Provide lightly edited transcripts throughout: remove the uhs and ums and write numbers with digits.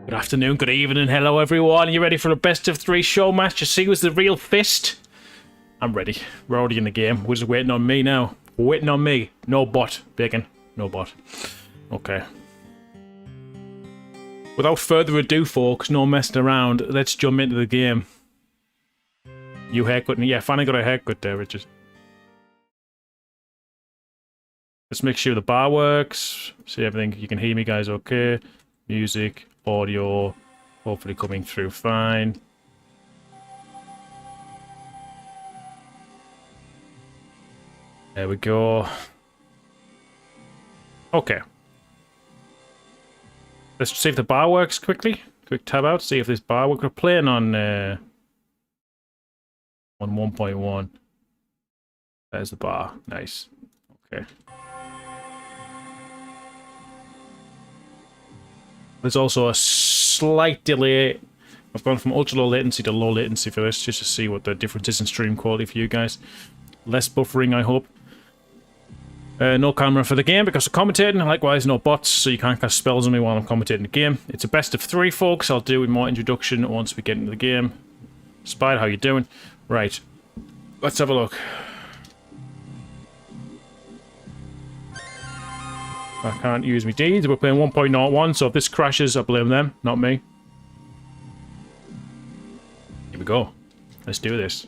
Good afternoon, good evening, hello everyone. Are you ready for a best of 3 show match to see who's the real Fist? I'm ready. We're already in the game. We're just waiting on me now. We're waiting on me. No bot, Bacon. No bot. Okay. Without further ado, folks, no messing around, let's jump into the game. You haircut? Yeah, finally got a haircut there, Richard. Let's make sure the bar works. See everything. You can hear me, guys, okay. Music, audio, hopefully coming through fine. There we go. Okay. Let's see if the bar works quickly. Quick tab out, see if this bar works. We're playing on 1.1. There's the bar. Nice. Okay. There's also a slight delay. I've gone from ultra low latency to low latency for this, just to see what the difference is in stream quality for you guys. Less buffering, I hope. No camera for the game because of commentating. Likewise, no bots, so you can't cast spells on me while I'm commentating the game. It's a best of 3, folks. I'll do more introduction once we get into the game. Spider, how you doing? Right. Let's have a look. I can't use my deeds. We're playing 1.01, so if this crashes, I blame them, not me. Here we go. Let's do this.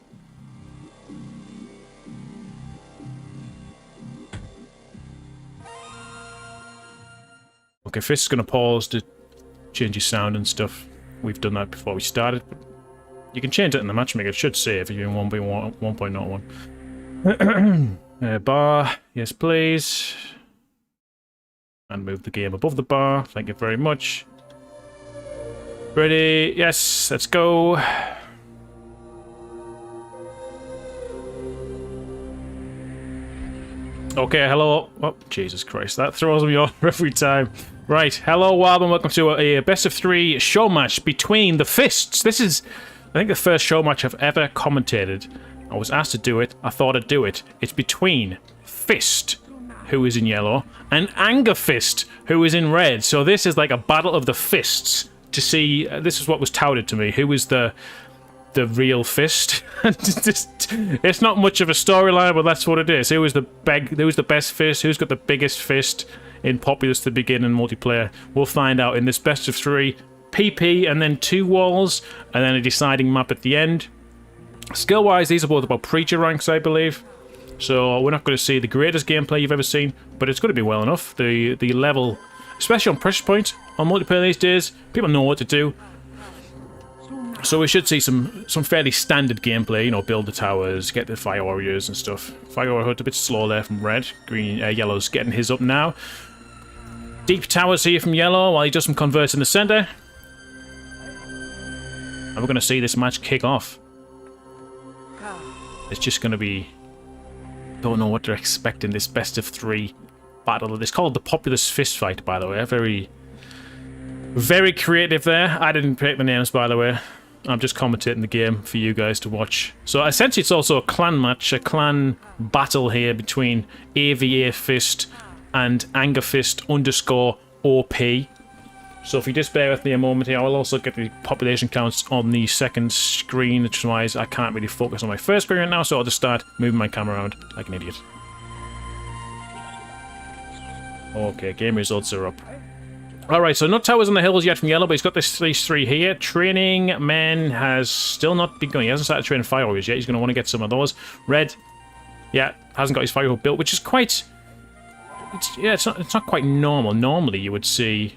Okay, Fist's gonna pause to change his sound and stuff. We've done that before we started, but you can change it in the matchmaker. It should save if you're in 1.01. Bar, yes please. And move the game above the bar. Thank you very much. Ready? Yes, let's go. Okay, hello. Oh, Jesus Christ, that throws me off every time. Right, hello, Wab, and welcome to a best of 3 show match between the Fists. This is, I think, the first show match I've ever commentated. I was asked to do it. I thought I'd do it. It's between Fist, who is in yellow, and Anger Fist, who is in red. So this is like a battle of the fists to see. This is what was touted to me. Who is the real Fist? It's not much of a storyline, but that's what it is. Who is the best fist? Who's got the biggest fist in Populous to begin in multiplayer? We'll find out in this best of 3 PP, and then 2 walls, and then a deciding map at the end. Skill-wise, these are both about preacher ranks, I believe. So we're not going to see the greatest gameplay you've ever seen, but it's going to be well enough. The level, especially on pressure point, on multiplayer these days, people know what to do. So we should see some fairly standard gameplay, you know, build the towers, get the fire warriors and stuff. Fire warrior hood a bit slow there from red. Green, yellow's getting his up now. Deep towers here from yellow while he does some converts in the center. And we're going to see this match kick off. It's just going to be... Don't know what they're expecting, this best of 3 battle. It's called the Populous Fistfight, by the way. Very, very creative there. I didn't pick the names, by the way. I'm just commentating the game for you guys to watch. So essentially it's also a clan match, a clan battle here between AVA Fist and Anger Fist _OP. So if you just bear with me a moment here, I will also get the population counts on the second screen, which is why I can't really focus on my first screen right now, so I'll just start moving my camera around like an idiot. Okay, game results are up. Alright, so no towers on the hills yet from yellow, but he's got these 3 here. Training man has still not begun. He hasn't started training fire warriors yet. He's going to want to get some of those. Red, yeah, hasn't got his fire hook built, which is quite... It's not quite normal. Normally you would see...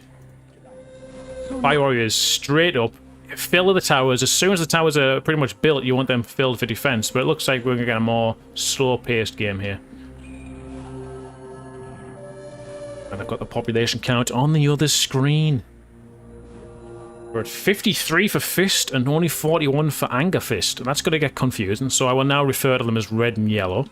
Fire warriors straight up, fill the towers. As soon as the towers are pretty much built, you want them filled for defense. But it looks like we're going to get a more slow-paced game here. And I've got the population count on the other screen. We're at 53 for Fist and only 41 for Anger Fist. And that's going to get confusing, so I will now refer to them as red and yellow.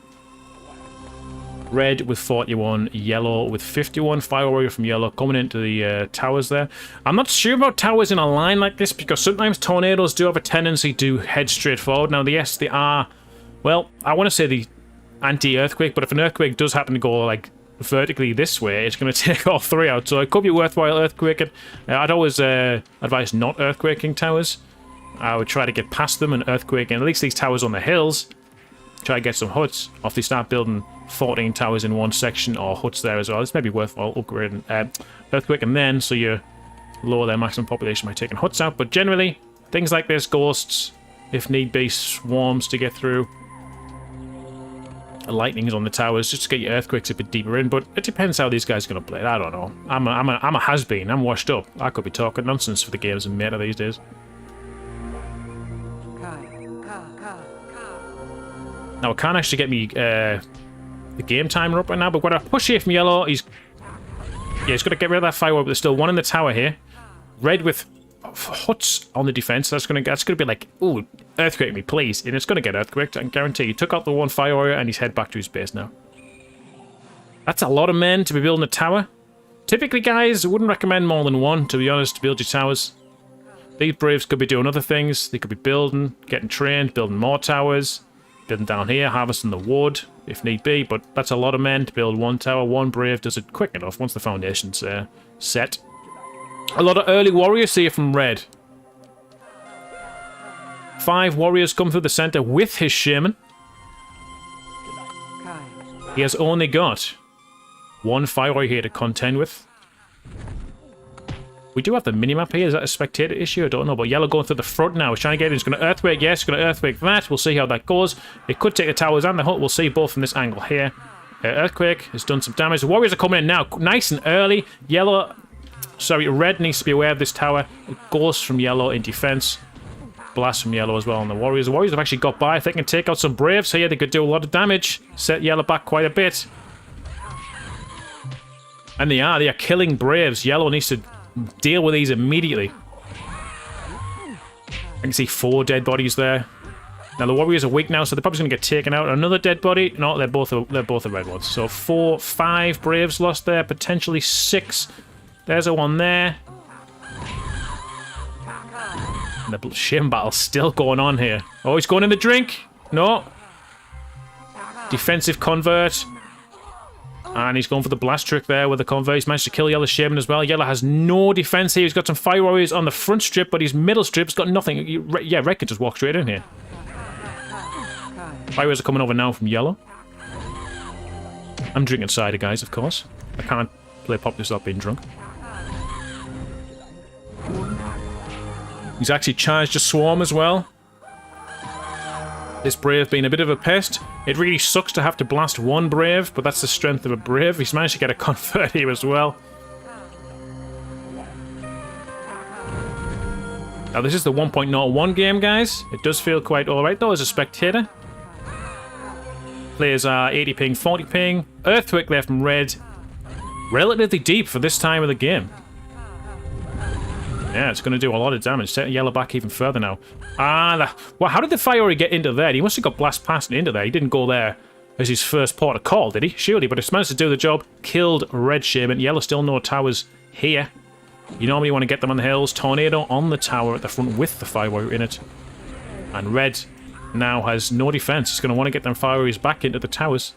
Red with 41, yellow with 51. Fire warrior from yellow coming into the towers there. I'm not sure about towers in a line like this because sometimes tornadoes do have a tendency to head straight forward. Now, yes, they are, well, I want to say the anti-earthquake, but if an earthquake does happen to go like vertically this way, it's going to take all three out. So it could be worthwhile earthquaking. I'd always advise not earthquaking towers. I would try to get past them and earthquaking at least these towers on the hills. Try to get some huts. Or if they start building 14 towers in one section or huts there as well, it's maybe worthwhile upgrading earthquaking then, so you lower their maximum population by taking huts out. But generally, things like this, ghosts, if need be, swarms to get through. Lightnings on the towers just to get your earthquakes a bit deeper in, but it depends how these guys are going to play it. I don't know. I'm a has-been. I'm washed up. I could be talking nonsense for the games and meta these days. Now, it can't actually get me the game timer up right now, but when I push here from yellow, he's going to get rid of that firework, but there's still one in the tower here. Red with huts on the defense. That's going to be like, ooh, earthquake me, please. And it's going to get earthquaked, I can guarantee. He took out the one fire warrior and he's head back to his base now. That's a lot of men to be building a tower. Typically, guys, I wouldn't recommend more than one, to be honest, to build your towers. These Braves could be doing other things. They could be building, getting trained, building more towers. Building down here, harvesting the wood, if need be, but that's a lot of men to build one tower. One Brave does it quick enough once the foundation's set. A lot of early warriors here from Red. 5 warriors come through the center with his shaman. He has only got 1 fire warrior here to contend with. We do have the minimap here. Is that a spectator issue? I don't know. But yellow going through the front now. He's trying to get in. He's going to earthquake. Yes, he's going to earthquake that. We'll see how that goes. It could take the towers and the hut. We'll see both from this angle here. Earthquake has done some damage. The warriors are coming in now. Nice and early. Yellow... Sorry, red needs to be aware of this tower. It goes from yellow in defense. Blast from yellow as well on the warriors. The warriors have actually got by. If they can take out some Braves here, they could do a lot of damage. Set yellow back quite a bit. And they are killing Braves. Yellow needs to deal with these immediately. I can see 4 dead bodies there. Now the warriors are weak now, so they're probably going to get taken out. Another dead body. No, they're both the red ones. So 4, 5 Braves lost there. Potentially 6. There's a one there. And the shame battle's still going on here. Oh, he's going in the drink. No. Defensive convert. And he's going for the blast trick there with the convert. He's managed to kill Yellow Shaman as well. Yellow has no defense here. He's got some fire warriors on the front strip, but his middle strip's got nothing. Yeah, Red could just walk straight in here. Fire warriors are coming over now from Yellow. I'm drinking cider, guys, of course. I can't play Populous without being drunk. He's actually charged a swarm as well. This Brave being a bit of a pest. It really sucks to have to blast one Brave, but that's the strength of a Brave. He's managed to get a convert here as well. Now this is the 1.01 game, guys. It does feel quite alright though as a spectator. Players are 80 ping, 40 ping. Earthquake there from Red. Relatively deep for this time of the game. Yeah, it's going to do a lot of damage. Set Yellow back even further now. Well, how did the fire warrior get into there? He must have got blast past into there. He didn't go there as his first port of call, did he? Surely, but it's managed to do the job. Killed Red Shaman. Yellow still no towers here. You normally want to get them on the hills. Tornado on the tower at the front with the fire warrior in it. And Red now has no defense. He's going to want to get them fire warriors back into the towers.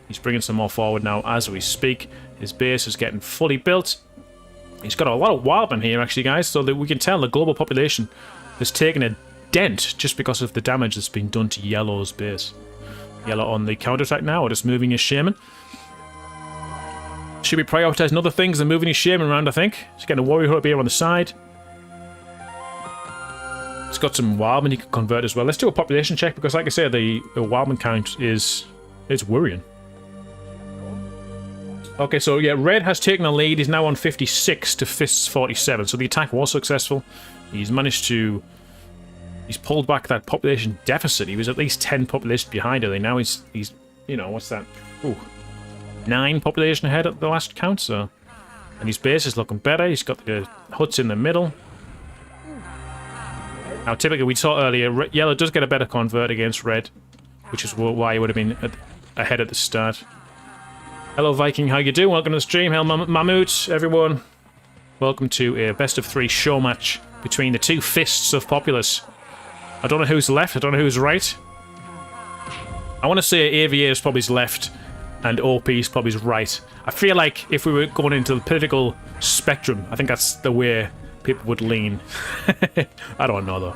He's bringing some more forward now as we speak. His base is getting fully built. He's got a lot of wildmen here, actually, guys, so that we can tell the global population has taken a dent just because of the damage that's been done to Yellow's base. Yellow on the counterattack now, or just moving his shaman. Should be prioritising other things than moving his shaman around, I think. He's getting a warrior up here on the side. He's got some wildmen he can convert as well. Let's do a population check, because like I said, the wildman count is worrying. Okay, so yeah, Red has taken a lead. He's now on 56 to Fist's 47. So the attack was successful. He's managed to... He's pulled back that population deficit. He was at least 10 population behind it. Now he's you know, what's that? Ooh, 9 population ahead at the last count, so... And his base is looking better. He's got the huts in the middle. Now, typically, we saw earlier, Yellow does get a better convert against Red, which is why he would have been ahead at the start. Hello, Viking. How you doing? Welcome to the stream. Hello, Mammut, everyone. Welcome to a best of 3 show match between the 2 fists of Populous. I don't know who's left. I don't know who's right. I want to say Aviator is probably left. and OP is probably right. I feel like if we were going into the political spectrum, I think that's the way people would lean. I don't know though.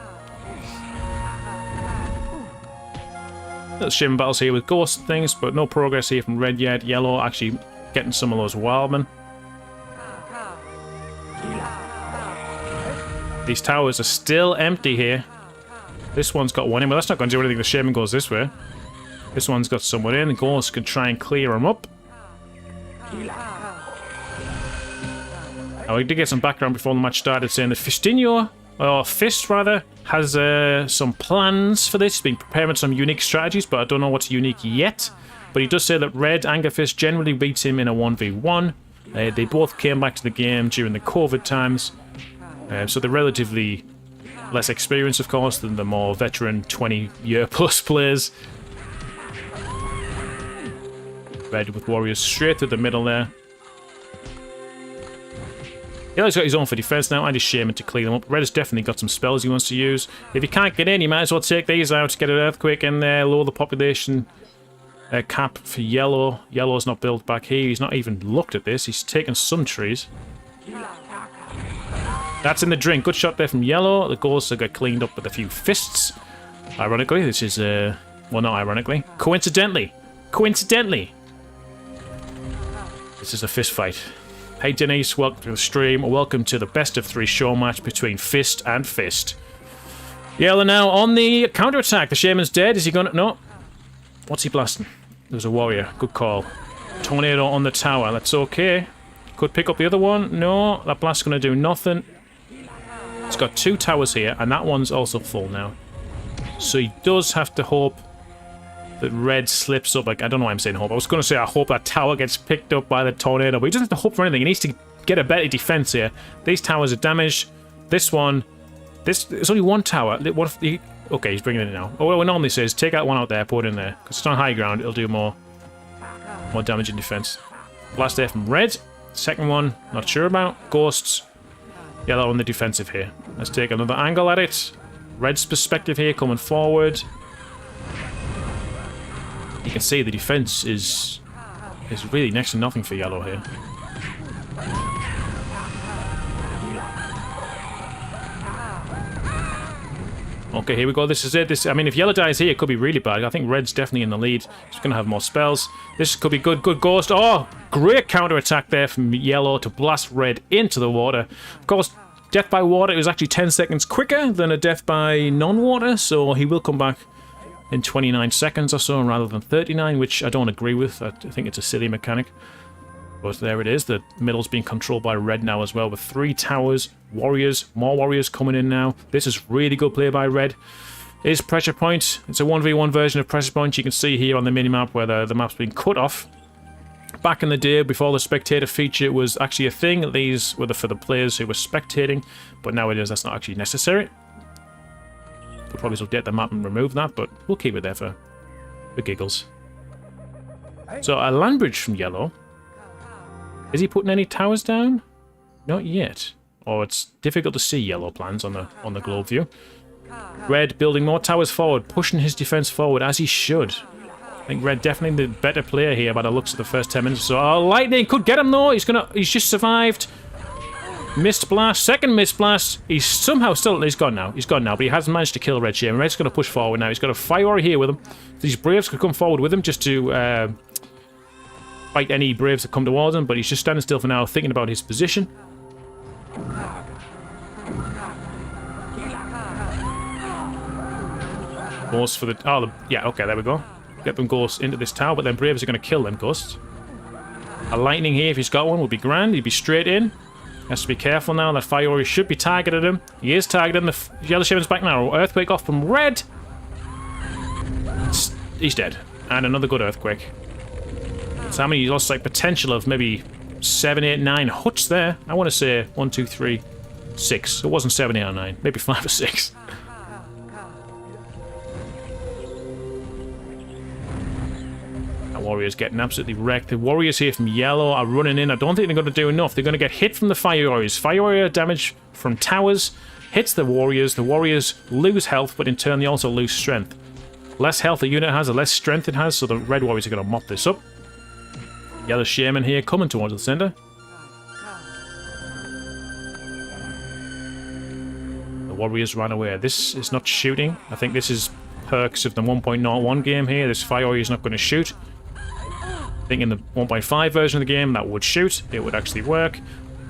Little shim battles here with ghost things, but no progress here from red yet. Yellow actually getting some of those wildmen. These towers are still empty here. This one's got one in, but that's not going to do anything. The shaman goes this way. This one's got someone in. The ghost can try and clear them up. Now, we did get some background before the match started saying that Fistinho, or Fist rather, has some plans for this. He's been preparing some unique strategies, but I don't know what's unique yet. But he does say that Red Anger Fist generally beats him in a 1v1. They both came back to the game during the COVID times. So they're relatively less experienced, of course, than the more veteran 20-year-plus players. Red with warriors straight through the middle there. Yellow's got his own for defense now, and his shaman to clean them up. Red has definitely got some spells he wants to use. If he can't get in, he might as well take these out to get an earthquake in there, lower the population cap for Yellow. Yellow's not built back here. He's not even looked at this. He's taken some trees. That's in the drink. Good shot there from Yellow. The ghosts have got cleaned up with a few fists. Ironically, this is, well, not ironically. Coincidentally, this is a fist fight. Hey Denise, welcome to the stream. Welcome to the best of 3 show match between Fist and Fist. Yellow now on the counter-attack. The shaman's dead. Is he gonna... No. What's he blasting? There's a warrior. Good call. Tornado on the tower. That's okay. Could pick up the other one. No, that blast's gonna do nothing. It's got 2 towers here, and that one's also full now. So he does have to hope that red slips up. Like, I don't know why I'm saying hope. I was going to say I hope that tower gets picked up by the tornado, but he doesn't have to hope for anything. He needs to get a better defense here. These towers are damaged. This one... There's only one tower. What if he... Okay, he's bringing it in now. Oh, what it normally says, take that one out there, put it in there. Because it's on high ground, it'll do more damage in defense. Blast there from red. Second one, not sure about. Ghosts. Yellow on the defensive here. Let's take another angle at it. Red's perspective here coming forward. You can see the defense is really next to nothing for Yellow here. Okay, here we go. This is it. I mean, if Yellow dies here, it could be really bad. I think Red's definitely in the lead. He's going to have more spells. This could be good. Good ghost. Oh, great counter-attack there from Yellow to blast Red into the water. Of course, death by water, it was actually 10 seconds quicker than a death by non-water, so he will come back in 29 seconds or so rather than 39, which I don't agree with. I think it's a silly mechanic. But there it is. The middle's being controlled by Red now as well with 3 towers, warriors, more warriors coming in now. This is really good play by Red. It is Pressure Point. It's a 1v1 version of Pressure Point. You can see here on the minimap where the map's been cut off. Back in the day, before the spectator feature was actually a thing, these were for the players who were spectating, but nowadays that's not actually necessary. We'll probably update the map and remove that, but we'll keep it there for giggles. So a land bridge from Yellow. Is he putting any towers down? Not yet. Or it's difficult to see Yellow plans on the globe view. Red building more towers forward, pushing his defense forward as he should. I think Red definitely the better player here by the looks of the first 10 minutes. So lightning could get him though. He's just survived. Missed blast, second missed blast. He's somehow still... He's gone now. He's gone now, but he hasn't managed to kill Red Shaman. Red's going to push forward now. He's got a fire here with him. These Braves could come forward with him just to fight any Braves that come towards him, but he's just standing still for now, thinking about his position. Ghosts for the... Oh, yeah, okay, there we go. Get them ghosts into this tower, but then Braves are going to kill them ghosts. A lightning here, if he's got one, would be grand. He'd be straight in. Has to be careful now. That fire warrior should be targeted him. He is targeting the Yellow Shaman's back now. Earthquake off from Red. He's dead. And another good earthquake. So how many? He lost like potential of maybe 7, 8, 9 huts there. I want to say 1, 2, 3, 6. It wasn't 7, 8, or 9. Maybe 5 or 6. Warriors getting absolutely wrecked. The warriors here from Yellow are running in. I don't think they're going to do enough. They're going to get hit from the fire warriors. Fire warrior damage from towers hits the warriors. The warriors lose health, but in turn they also lose strength. Less health a unit has, the less strength it has, so the red warriors are going to mop this up. Yellow Shaman here coming towards the center. The Warriors ran away. This is not shooting. I think this is perks of the 1.01 game here. This fire warrior is not going to shoot. I think in the 1.5 version of the game that would shoot. It would actually work.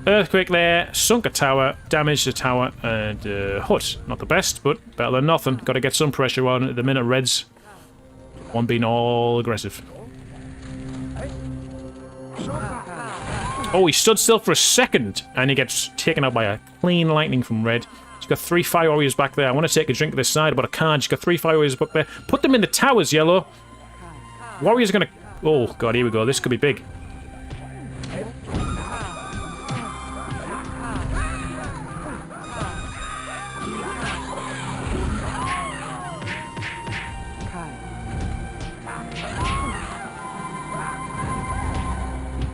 Earthquake there, sunk a tower, damaged the tower, and hut. Not the best, but better than nothing. Got to get some pressure on at the minute. Reds, one being all aggressive. Oh, he stood still for a second, and he gets taken out by a clean lightning from Red. He's got 3 fire warriors back there. I want to take a drink of this side, but I can't. He's got 3 fire warriors back there. Put them in the towers, Yellow. Warriors are going to... Oh, God, here we go. This could be big.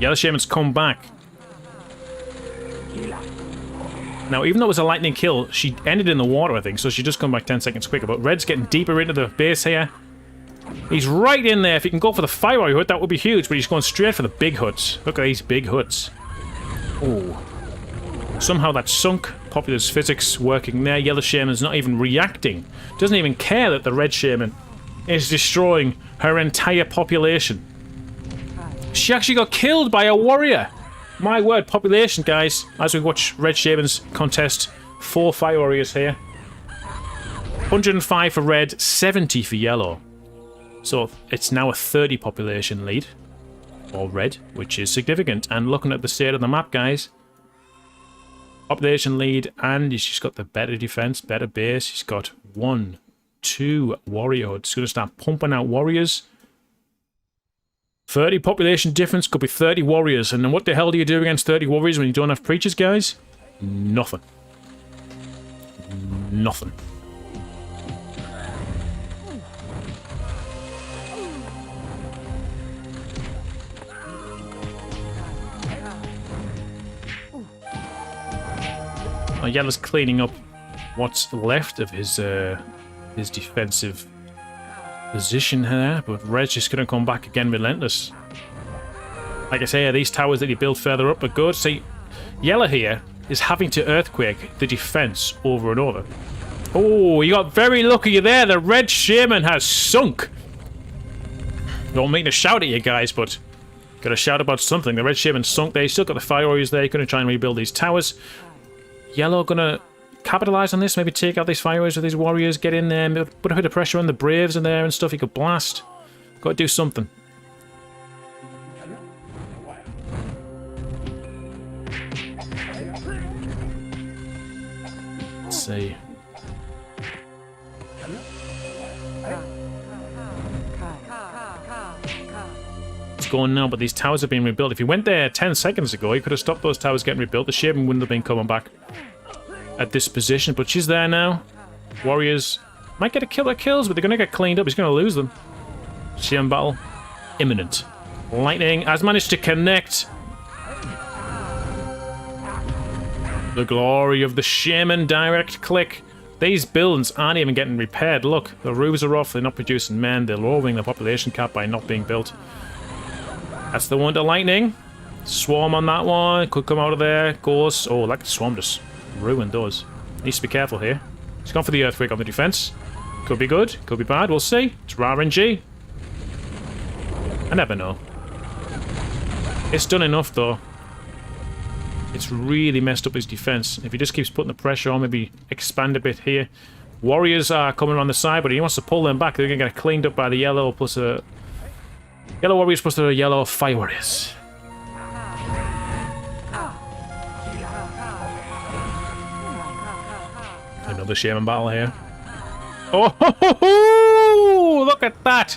Yellow Shaman's come back. Now, even though it was a lightning kill, she ended in the water, I think, so she just come back 10 seconds quicker. But Red's getting deeper into the base here. He's right in there. If he can go for the fire warrior hut, that would be huge, but he's going straight for the big huts. Look at these big huts. Oh. Somehow that sunk. Populous physics working there. Yellow Shaman's not even reacting. Doesn't even care that the Red Shaman is destroying her entire population. She actually got killed by a warrior. My word, population, guys. As we watch Red Shaman's contest, 4 fire warriors here. 105 for Red, 70 for Yellow. So it's now a 30 population lead for Red, which is significant. And looking at the state of the map, guys, population lead, and she's got the better defense, better base. She's got 1, 2 warrior huts. She's going to start pumping out warriors. 30 population difference could be 30 warriors. And then what the hell do you do against 30 warriors when you don't have preachers, guys? Nothing. Nothing. Oh, Yellow's cleaning up what's left of his defensive position here, but Red's just going to come back again relentless. Like I say, these towers that he built further up are good. See, Yellow here is having to earthquake the defense over and over. Oh, you got very lucky there. The Red Shaman has sunk. Don't mean to shout at you guys, but gotta shout about something. The Red Shaman sunk there. He's still got the fire warriors there. He's gonna try and rebuild these towers. Yellow gonna capitalize on this, maybe take out these fire warriors with these warriors, get in there, put a bit of pressure on the Braves in there and stuff. He could blast. Gotta do something. Let's see. It's going now, but these towers are being rebuilt. If he went there 10 seconds ago, he could have stopped those towers getting rebuilt. The Shaman wouldn't have been coming back at this position, but she's there now. Warriors might get a killer kills, but they're going to get cleaned up. He's going to lose them. Shaman battle imminent. Lightning has managed to connect. The glory of the Shaman direct click. These buildings aren't even getting repaired. Look, the roofs are off. They're not producing men. They're lowering the population cap by not being built. That's the one to lightning. Swarm on that one. Could come out of there. Goes. Oh, like the swarm just ruined those. Needs to be careful here. He's gone for the earthquake on the defense. Could be good. Could be bad. We'll see. It's RNG. I never know. It's done enough, though. It's really messed up his defense. If he just keeps putting the pressure on, maybe expand a bit here. Warriors are coming on the side, but he wants to pull them back. They're going to get cleaned up by the yellow plus a... Yellow warriors plus the yellow fire warriors. Another Shaman battle here. Oh, ho, ho, ho! Look at that!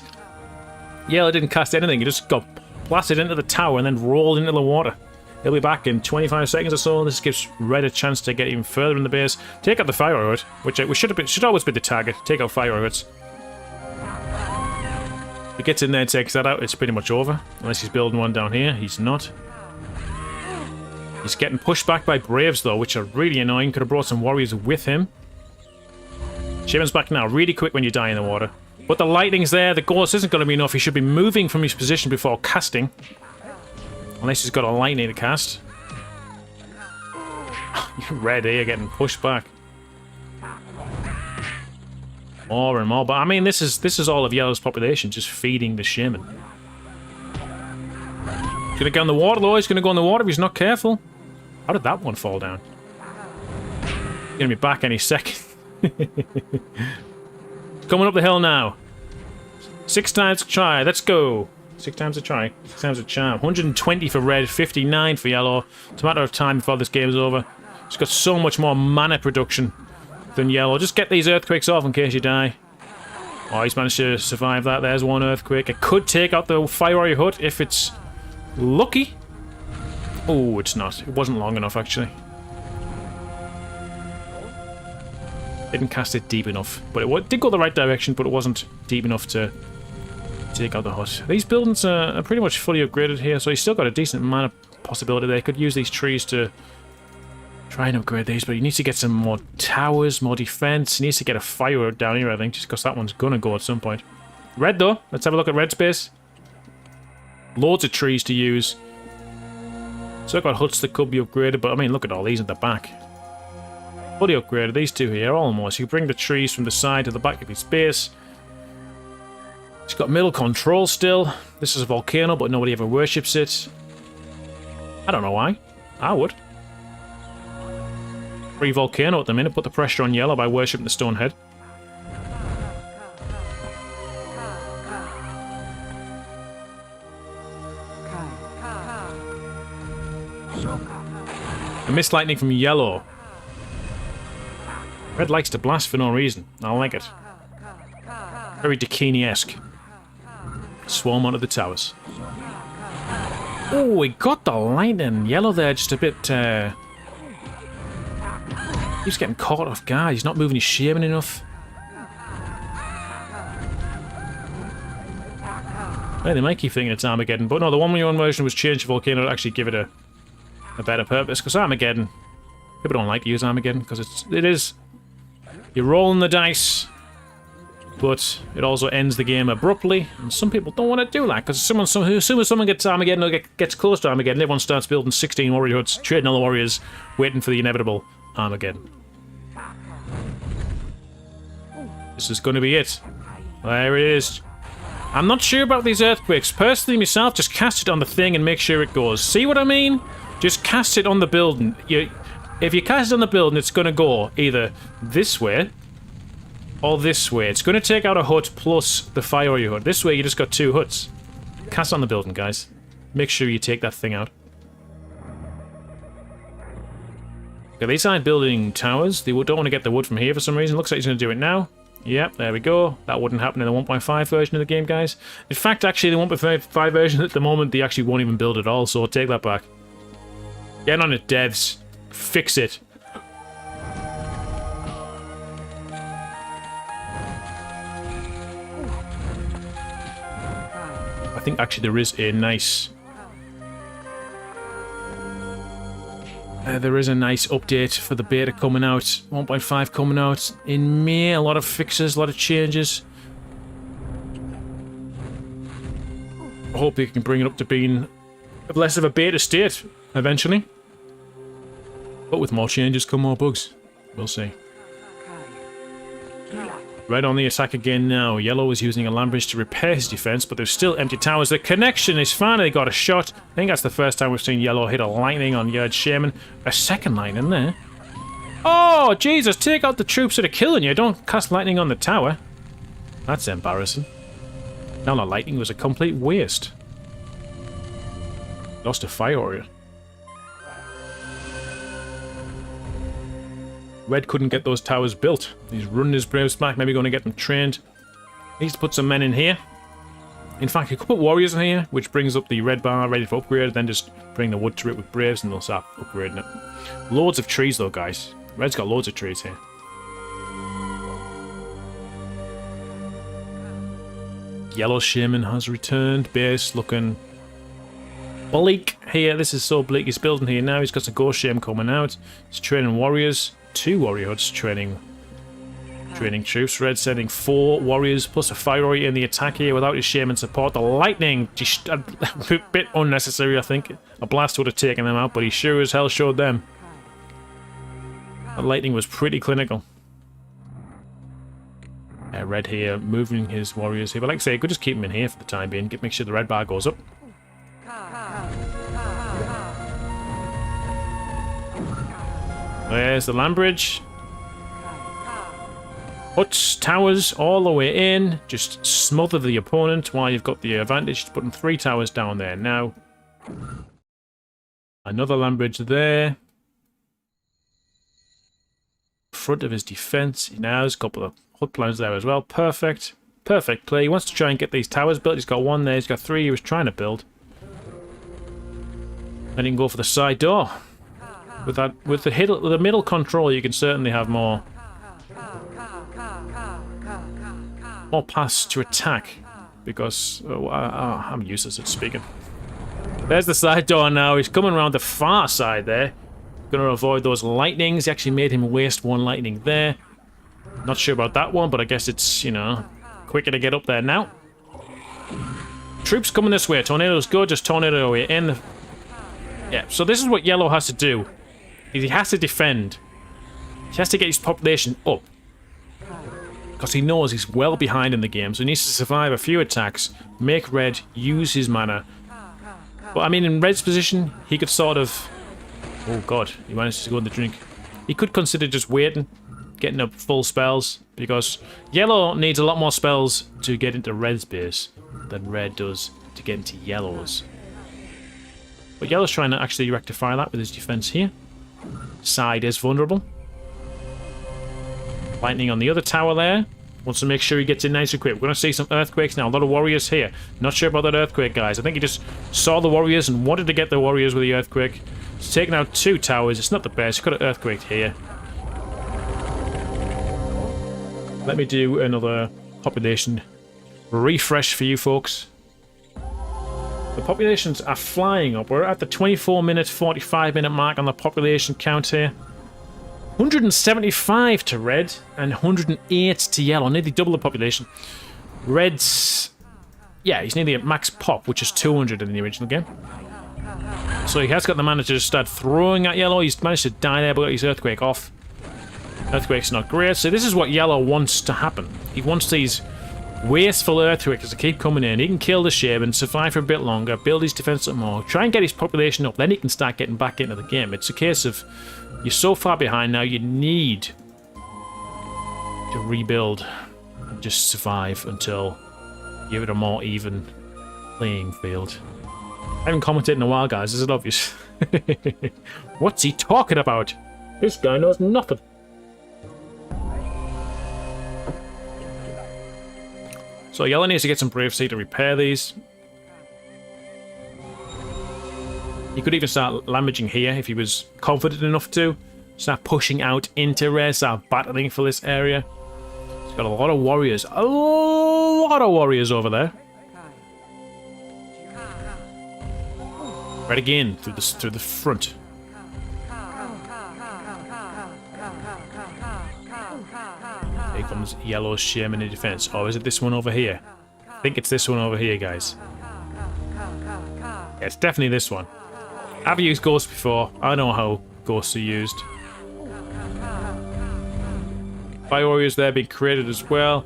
Yellow didn't cast anything. He just got blasted into the tower and then rolled into the water. He'll be back in 25 seconds or so. This gives Red a chance to get even further in the base. Take out the fire hut, which should always be the target. Take out fire huts. If he gets in there and takes that out, it's pretty much over. Unless he's building one down here. He's not. He's getting pushed back by Braves, though, which are really annoying. Could have brought some warriors with him. Shaman's back now. Really quick when you die in the water. But the lightning's there. The ghost isn't going to be enough. He should be moving from his position before casting. Unless he's got a lightning to cast. Red here getting pushed back. More and more, but I mean this is all of Yellow's population just feeding the shaman. He's gonna go in the water though, he's gonna go in the water if he's not careful. How did that one fall down? He's gonna be back any second. Coming up the hill now. 6 times a try, let's go. 6 times a try, 6 times a charm. 120 for red, 59 for yellow. It's a matter of time before this game's over. It's got so much more mana production than yellow. Just get these earthquakes off in case you die. Oh, he's managed to survive that. There's one earthquake. It could take out the Fire Warrior Hut if it's lucky. Oh, it's not. It wasn't long enough, actually. Didn't cast it deep enough. But it did go the right direction, but it wasn't deep enough to take out the hut. These buildings are pretty much fully upgraded here, so he's still got a decent mana possibility there. He could use these trees to try and upgrade these, but he needs to get some more towers, more defense. He needs to get a fire down here, I think, just because that one's gonna go at some point. Red, though. Let's have a look at red space. Loads of trees to use. So I've got huts that could be upgraded, but I mean, look at all these at the back. Fully upgraded. These two here, almost. You can bring the trees from the side to the back of his base. He's got middle control still. This is a volcano, but nobody ever worships it. I don't know why. I would. Free volcano at the minute. Put the pressure on yellow by worshipping the stone head. A mist lightning from yellow. Red likes to blast for no reason. I like it. Very Dakini-esque. Swarm onto the towers. Oh, he got the lightning. Yellow there just a bit, he's getting caught off guard. He's not moving his shaman enough. Well, they might keep thinking it's Armageddon, but no, the 1v1 version was changed to Volcano to actually give it a better purpose, because Armageddon, people don't like to use Armageddon, because it is, you're rolling the dice, but it also ends the game abruptly, and some people don't want to do that, because as soon as someone gets Armageddon or gets close to Armageddon, everyone starts building 16 warrior huts, trading all the warriors, waiting for the inevitable Armageddon. This is going to be it. There it is. I'm not sure about these earthquakes. Personally, myself, just cast it on the thing and make sure it goes. See what I mean? Just cast it on the building. If you cast it on the building, it's going to go either this way or this way. It's going to take out a hut plus the Fire Warrior hut. This way, you just got 2 huts. Cast on the building, guys. Make sure you take that thing out. Okay, these aren't building towers. They don't want to get the wood from here for some reason. Looks like he's going to do it now. Yep, there we go. That wouldn't happen in the 1.5 version of the game, guys. In fact, actually, the 1.5 version at the moment, they actually won't even build at all, so take that back. Get on it, devs. Fix it. I think actually there is a nice... there is a nice update for the beta coming out. 1.5 coming out in May. A lot of fixes, a lot of changes. I hope they can bring it up to being less of a beta state eventually. But with more changes come more bugs. We'll see. Red on the attack again now. Yellow is using a land bridge to repair his defense, but there's still empty towers. The connection is finally got a shot. I think that's the first time we've seen yellow hit a lightning on Yard Shaman. A second lightning there. Oh, Jesus, take out the troops that are killing you. Don't cast lightning on the tower. That's embarrassing. Now the lightning was a complete waste. Lost a Fire Warrior. Red couldn't get those towers built. He's running his braves back, maybe going to get them trained. Needs to put some men in here. In fact, he could put warriors in here, which brings up the red bar ready for upgrade, then just bring the wood to it with braves and they'll start upgrading it. Loads of trees though, guys. Red's got loads of trees here. Yellow Shaman has returned. Base looking bleak here. This is so bleak. He's building here now. He's got some Ghost Shaman coming out. He's training warriors. 2 warrior huts training Training troops. Red sending 4 warriors plus a fire warrior in the attack here without his shaman support. The lightning, just a bit unnecessary, I think. A blast would have taken them out, but he sure as hell showed them. The lightning was pretty clinical. Red here, moving his warriors here. But like I say, I could just keep him in here for the time being. Make sure the red bar goes up. There's the land bridge. Huts, towers, all the way in. Just smother the opponent while you've got the advantage. Putting 3 towers down there now. Another land bridge there. Front of his defense. He now has a couple of hut plans there as well. Perfect. Perfect play. He wants to try and get these towers built. He's got 1 there. He's got 3 he was trying to build. Then he can go for the side door. With the middle control, you can certainly have more paths to attack. Because I'm useless at speaking. There's the side door now. He's coming around the far side there. Going to avoid those lightnings. He actually made him waste 1 lightning there. Not sure about that one, but I guess it's, you know, quicker to get up there now. Troops coming this way. Tornadoes good. Just tornado away in. Yeah, so this is what yellow has to do. He has to defend. He has to get his population up. Because he knows he's well behind in the game, so he needs to survive a few attacks, make red use his mana. But I mean, in red's position, he could sort of... Oh god, he managed to go in the drink. He could consider just waiting, getting up full spells, because yellow needs a lot more spells to get into red's base than red does to get into yellow's. But yellow's trying to actually rectify that with his defense here. Side is vulnerable. Lightning on the other tower there. Wants to make sure he gets in nice and quick. We're going to see some earthquakes now. A lot of warriors here. Not sure about that earthquake, guys. I think he just saw the warriors and wanted to get the warriors with the earthquake. He's taken out 2 towers. It's not the best. He could have earthquaked here. Let me do another population refresh for you folks. The populations are flying up. We're at the 24-minute, 45-minute mark on the population count here. 175 to red and 108 to yellow. Nearly double the population. Red's... yeah, he's nearly at max pop, which is 200 in the original game. So he has got the mana to just start throwing at yellow. He's managed to die there, but got his earthquake off. Earthquake's not great. So this is what yellow wants to happen. He wants these wasteful earthquakes to keep coming in. He can kill the shaman, survive for a bit longer, build his defense up more, try and get his population up, then he can start getting back into the game. It's a case of you're so far behind now, you need to rebuild and just survive until you have a more even playing field. I haven't commented in a while, guys. Is it obvious? What's he talking about? This guy knows nothing. So yellow needs to get some Brave Seed to repair these. He could even start damaging here if he was confident enough to. Start pushing out into red, start battling for this area. He's got a lot of warriors. A lot of warriors over there. Red again through the front. Here comes yellow's shaman in defense. Oh, is it this one over here? I think it's this one over here, guys. Yeah, it's definitely this one. I've used ghosts before. I know how ghosts are used. Fire warriors there being created as well.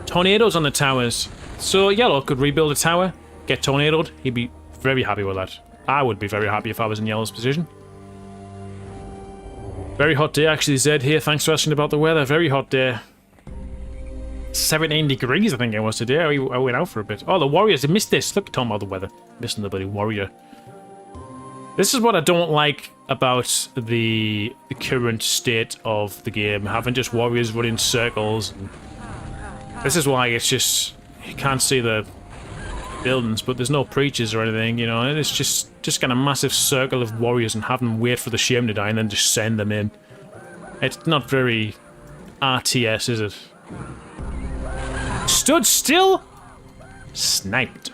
Tornadoes on the towers. So yellow could rebuild a tower, get tornadoed. He'd be very happy with that. I would be very happy if I was in yellow's position. Very hot day, actually, Zed here. Thanks for asking about the weather. Very hot day. 17 degrees, I think it was today. I went out for a bit. Oh, the warriors. I missed this. Look, talking about the weather. Missing the bloody warrior. This is what I don't like about the current state of the game. Having just warriors running circles. This is why it's just... you can't see the buildings, but there's no preachers or anything, you know, and it's just kind of massive circle of warriors and have them wait for the shaman to die and then just send them in. It's not very RTS, is it? Stood still? Sniped.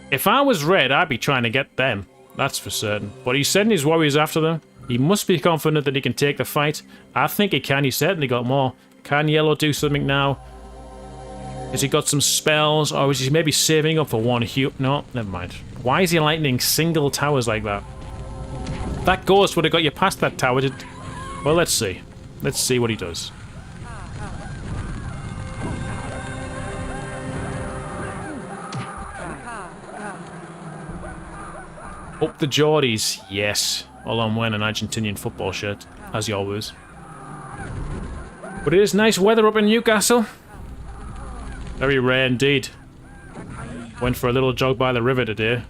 If I was red, I'd be trying to get them. That's for certain. But he's sending his warriors after them. He must be confident that he can take the fight. I think he can. He certainly got more. Can Yellow do something now? Has he got some spells? Or is he maybe saving up for one hue? No, never mind. Why is he lightning single towers like that? That ghost would have got you past that tower. Well, let's see. Let's see what he does. Up the Geordies. Yes. All on wearing an Argentinian football shirt, as he always. But it is nice weather up in Newcastle. Very rare indeed. Went for a little jog by the river today.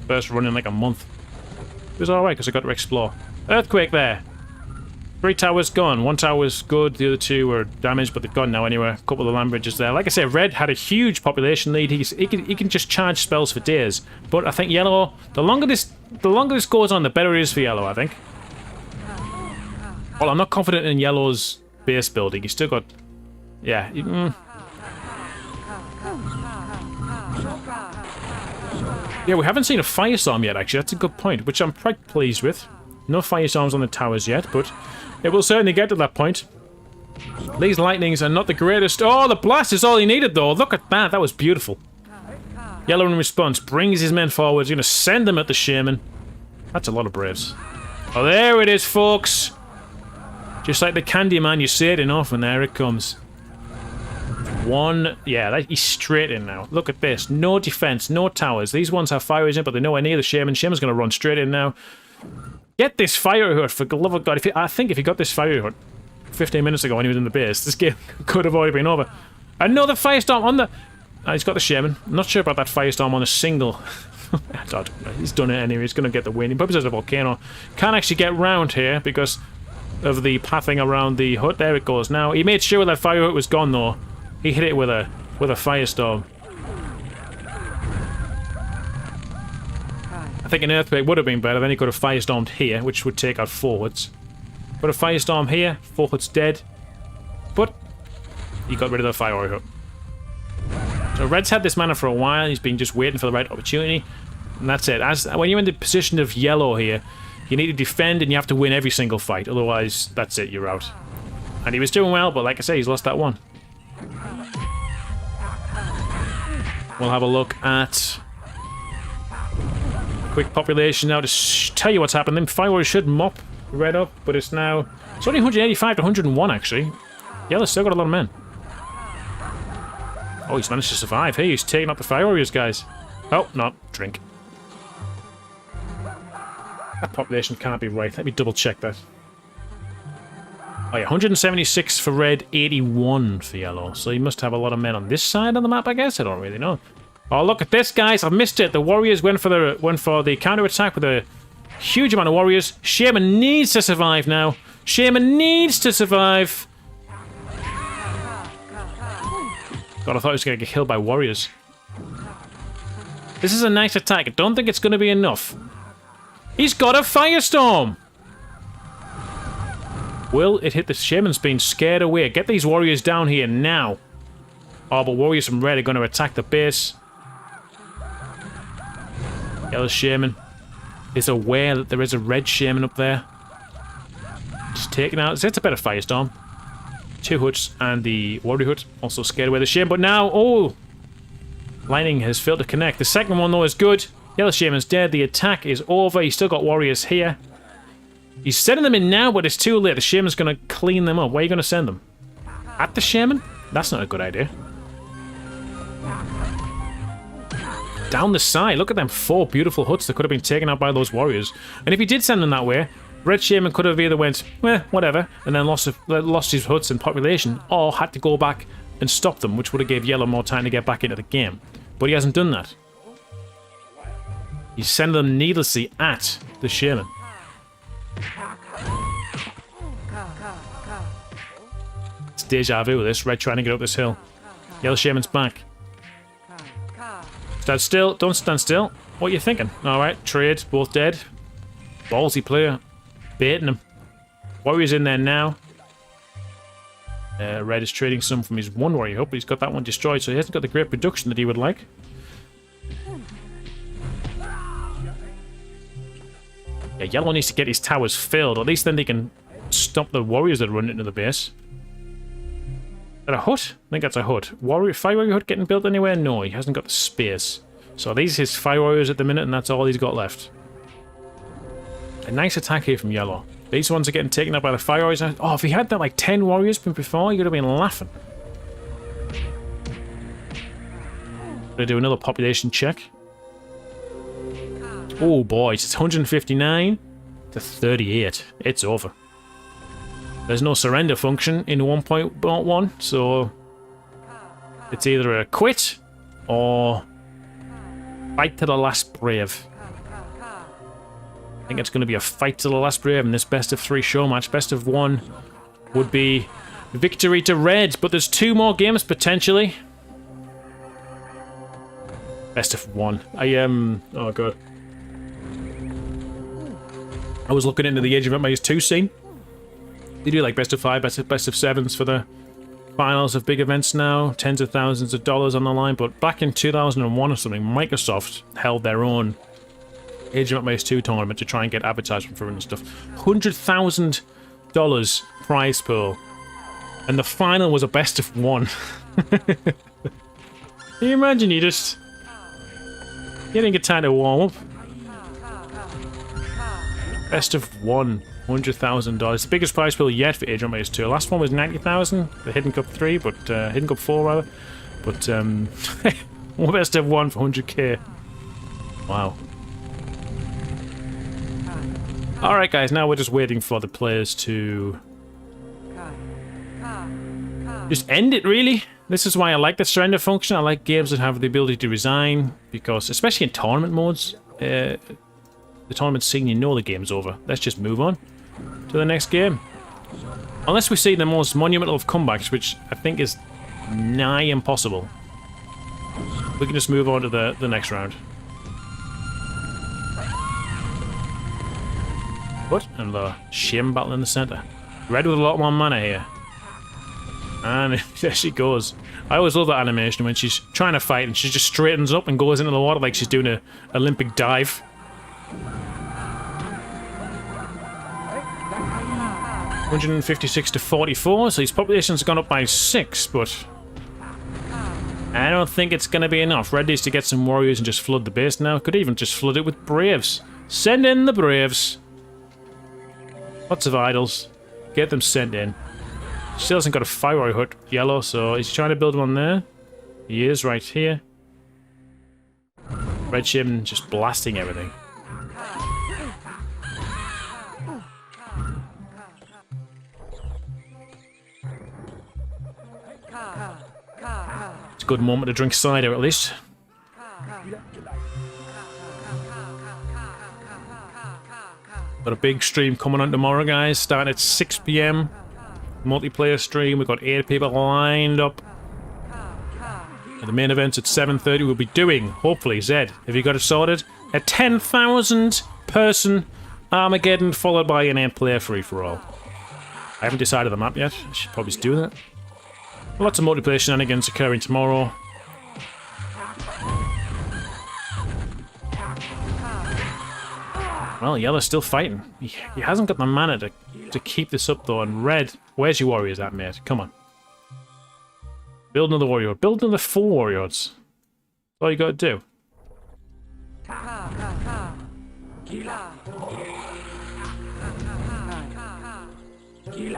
First run in like a month. It was alright because I got to explore. Earthquake there. 3 towers gone. 1 tower's good, the other 2 were damaged, but they've gone now anyway. A couple of the land bridges there. Like I said, Red had a huge population lead. He can just charge spells for days. But I think Yellow, the longer this goes on, the better it is for Yellow, I think. Well, I'm not confident in Yellow's base building. He's still got... Yeah. Yeah, we haven't seen a firestorm yet, actually. That's a good point, which I'm quite pleased with. No firestorms on the towers yet, but it will certainly get to that point. These lightnings are not the greatest. Oh, the blast is all he needed, though. Look at that. That was beautiful. Yellow in response brings his men forward. He's going to send them at the shaman. That's a lot of braves. Oh, there it is, folks. Just like the Candyman, you see it enough, and there it comes. One, yeah, he's straight in now. Look at this. No defense, no towers. These ones have fires in, but they're nowhere near the shaman. Shaman's going to run straight in now. Get this fire hut, for the love of God. I think if he got this fire hut 15 minutes ago when he was in the base, this game could have already been over. Another firestorm on the... he's got the shaman. I'm not sure about that firestorm on a single. I don't know. He's done it anyway. He's going to get the win. He probably has a volcano. Can't actually get round here because of the pathing around the hut. There it goes. Now, he made sure that fire hut was gone, though. He hit it with a firestorm. I think an earthquake would have been better. Then he could have firestormed here, which would take out 4 huts. But a firestorm here, 4 huts dead. But he got rid of the fire hut. So Red's had this mana for a while. He's been just waiting for the right opportunity, and that's it. When you're in the position of Yellow here, you need to defend and you have to win every single fight. Otherwise, that's it. You're out. And he was doing well, but like I say, he's lost that one. We'll have a look at quick population now to tell you what's happened. Them fireworks should mop Red up, but it's now... It's only 185 to 101, actually. Yellow's still got a lot of men. Oh, he's managed to survive. Hey, he's taking out the fire warriors, guys. Oh, no. Drink. That population can't be right. Let me double check that. Oh yeah, 176 for Red, 81 for Yellow. So he must have a lot of men on this side of the map, I guess. I don't really know. Oh, look at this, guys. I've missed it. The Warriors went for the counter-attack with a huge amount of Warriors. Shaman needs to survive now. Shaman needs to survive. God, I thought he was going to get killed by Warriors. This is a nice attack. I don't think it's going to be enough. He's got a firestorm. Will it hit the Shaman's being scared away? Get these Warriors down here now. Oh, but Warriors from Red are going to attack the base. Yellow Shaman is aware that there is a Red Shaman up there. Just taking out... It's a better firestorm. 2 huts and the Warrior hut also scared away the Shaman. But now... Oh! Lightning has failed to connect. The second one, though, is good. Yellow Shaman's dead. The attack is over. He's still got Warriors here. He's sending them in now, but it's too late. The Shaman's going to clean them up. Where are you going to send them? At the Shaman? That's not a good idea. Down the side. Look at them 4 beautiful huts that could have been taken out by those Warriors. And if he did send them that way, Red Shaman could have either went, whatever, and then lost his huts and population, or had to go back and stop them, which would have gave Yellow more time to get back into the game. But he hasn't done that. He's sending them needlessly at the Shaman. It's deja vu, this. Red trying to get up this hill. Yellow Shaman's back. Stand still. Don't stand still. What are you thinking? Alright, trade. Both dead. Ballsy player. Baiting him. Warrior's in there now. Red is trading some from his one warrior hut, but he's got that one destroyed, so he hasn't got the great production that he would like. Yeah, yellow needs to get his towers filled. At least then they can stop the warriors that run into the base. Is that a hut? I think that's a hut. Fire warrior hut getting built anywhere? No, he hasn't got the space. So these are his fire warriors at the minute, and that's all he's got left. A nice attack here from yellow. These ones are getting taken up by the fire warriors. Oh, if he had that like 10 warriors before, he would have been laughing. Gonna do another population check. Oh boy, it's 159 to 38. It's over. There's no surrender function in 1.1, so it's either a quit or fight to the last brave. I think it's going to be a fight to the last brave in this best of 3 show match. Best of 1 would be victory to red, but there's 2 more games potentially. Best of 1. Oh god. I was looking into the Age of Empires 2 scene. They do like best of 5, best of 7s for the finals of big events now. Tens of thousands of dollars on the line. But back in 2001 or something, Microsoft held their own Age of Empires 2 tournament to try and get advertisement for it and stuff. $100,000 prize pool. And the final was a best of 1. Can you imagine you didn't get time to warm up? Best of 1. $100,000. The biggest prize pool yet for Age of Empires 2. Last one was 90,000. The Hidden Cup 3, but Hidden Cup 4 rather. But best of 1 for 100k. Wow. Alright guys, now we're just waiting for the players to just end it, really. This is why I like the surrender function. I like games that have the ability to resign, because especially in tournament modes, the tournament's scene, you know the game's over. Let's just move on to the next game. Unless we see the most monumental of comebacks, which I think is nigh impossible. We can just move on to the next round. What? And the shame battle in the center. Red with a lot more mana here. And there she goes. I always love that animation when she's trying to fight and she just straightens up and goes into the water like she's doing an Olympic dive. $156 to 44, so his population's gone up by 6, but I don't think it's going to be enough. Red needs to get some warriors and just flood the base now. Could even just flood it with braves. Send in the braves. Lots of idols. Get them sent in. Still hasn't got a fire warrior hut, yellow, so is he trying to build one there? He is right here. Red Shim just blasting everything. It's a good moment to drink cider, at least. Got a big stream coming on tomorrow, guys, starting at 6 PM. Multiplayer stream. We've got 8 people lined up. And the main event's at 7:30. We'll be doing, hopefully, Zed, have you got it sorted? A 10,000 person Armageddon followed by an 8-player free-for-all. I haven't decided the map yet. I should probably do that. Lots of multiplayer shenanigans occurring tomorrow. Well, yellow's still fighting. He hasn't got the mana to keep this up, though. And red, where's your warriors at, mate? Come on. Build another warrior. Build another 4 warriors. That's all you gotta do.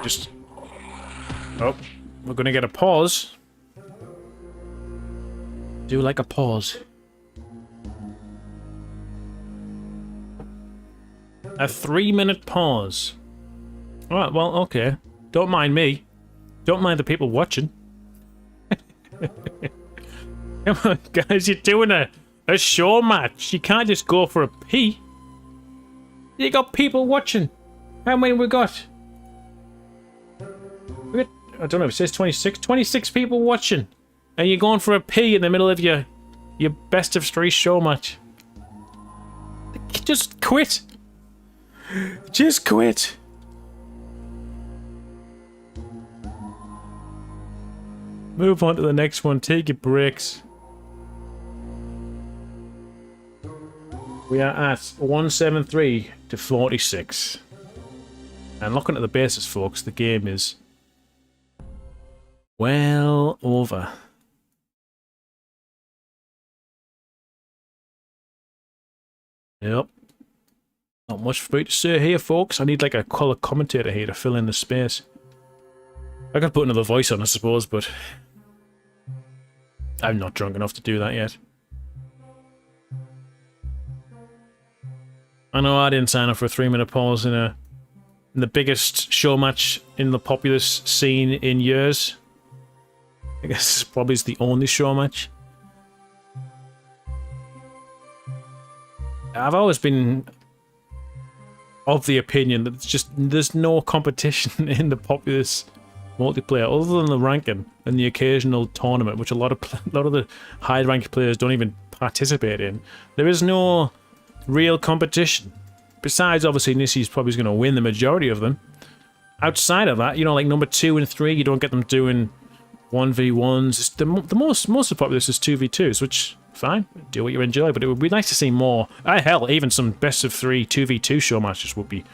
Just... Oh, we're gonna get a pause. Do like a pause. A 3-minute pause. Alright, well, okay. Don't mind me. Don't mind the people watching. Come on, guys, you're doing a show match. You can't just go for a pee. You got people watching. How many we got? I don't know if it says 26. 26 people watching. And you're going for a pee in the middle of your best of 3 show match. Just quit. Just quit. Move on to the next one. Take your breaks. We are at 173 to 46. And looking at the basis, folks, the game is well over. Yep. Not much for me to say here, folks. I need like a colour commentator here to fill in the space. I could put another voice on, I suppose, but I'm not drunk enough to do that yet. I know I didn't sign up for a 3-minute pause in the biggest show match in the Populous scene in years. I guess probably is the only show match. I've always been of the opinion that there's no competition in the Populous multiplayer other than the ranking and the occasional tournament, which a lot of the high-ranked players don't even participate in. There is no real competition. Besides, obviously, Nissy's probably going to win the majority of them. Outside of that, you know, like number 2 and 3, you don't get them doing 1v1s. The most of Populous is 2v2s, which fine, do what you enjoy. But it would be nice to see more. Hell, even some best of 3 2v2 show matches would be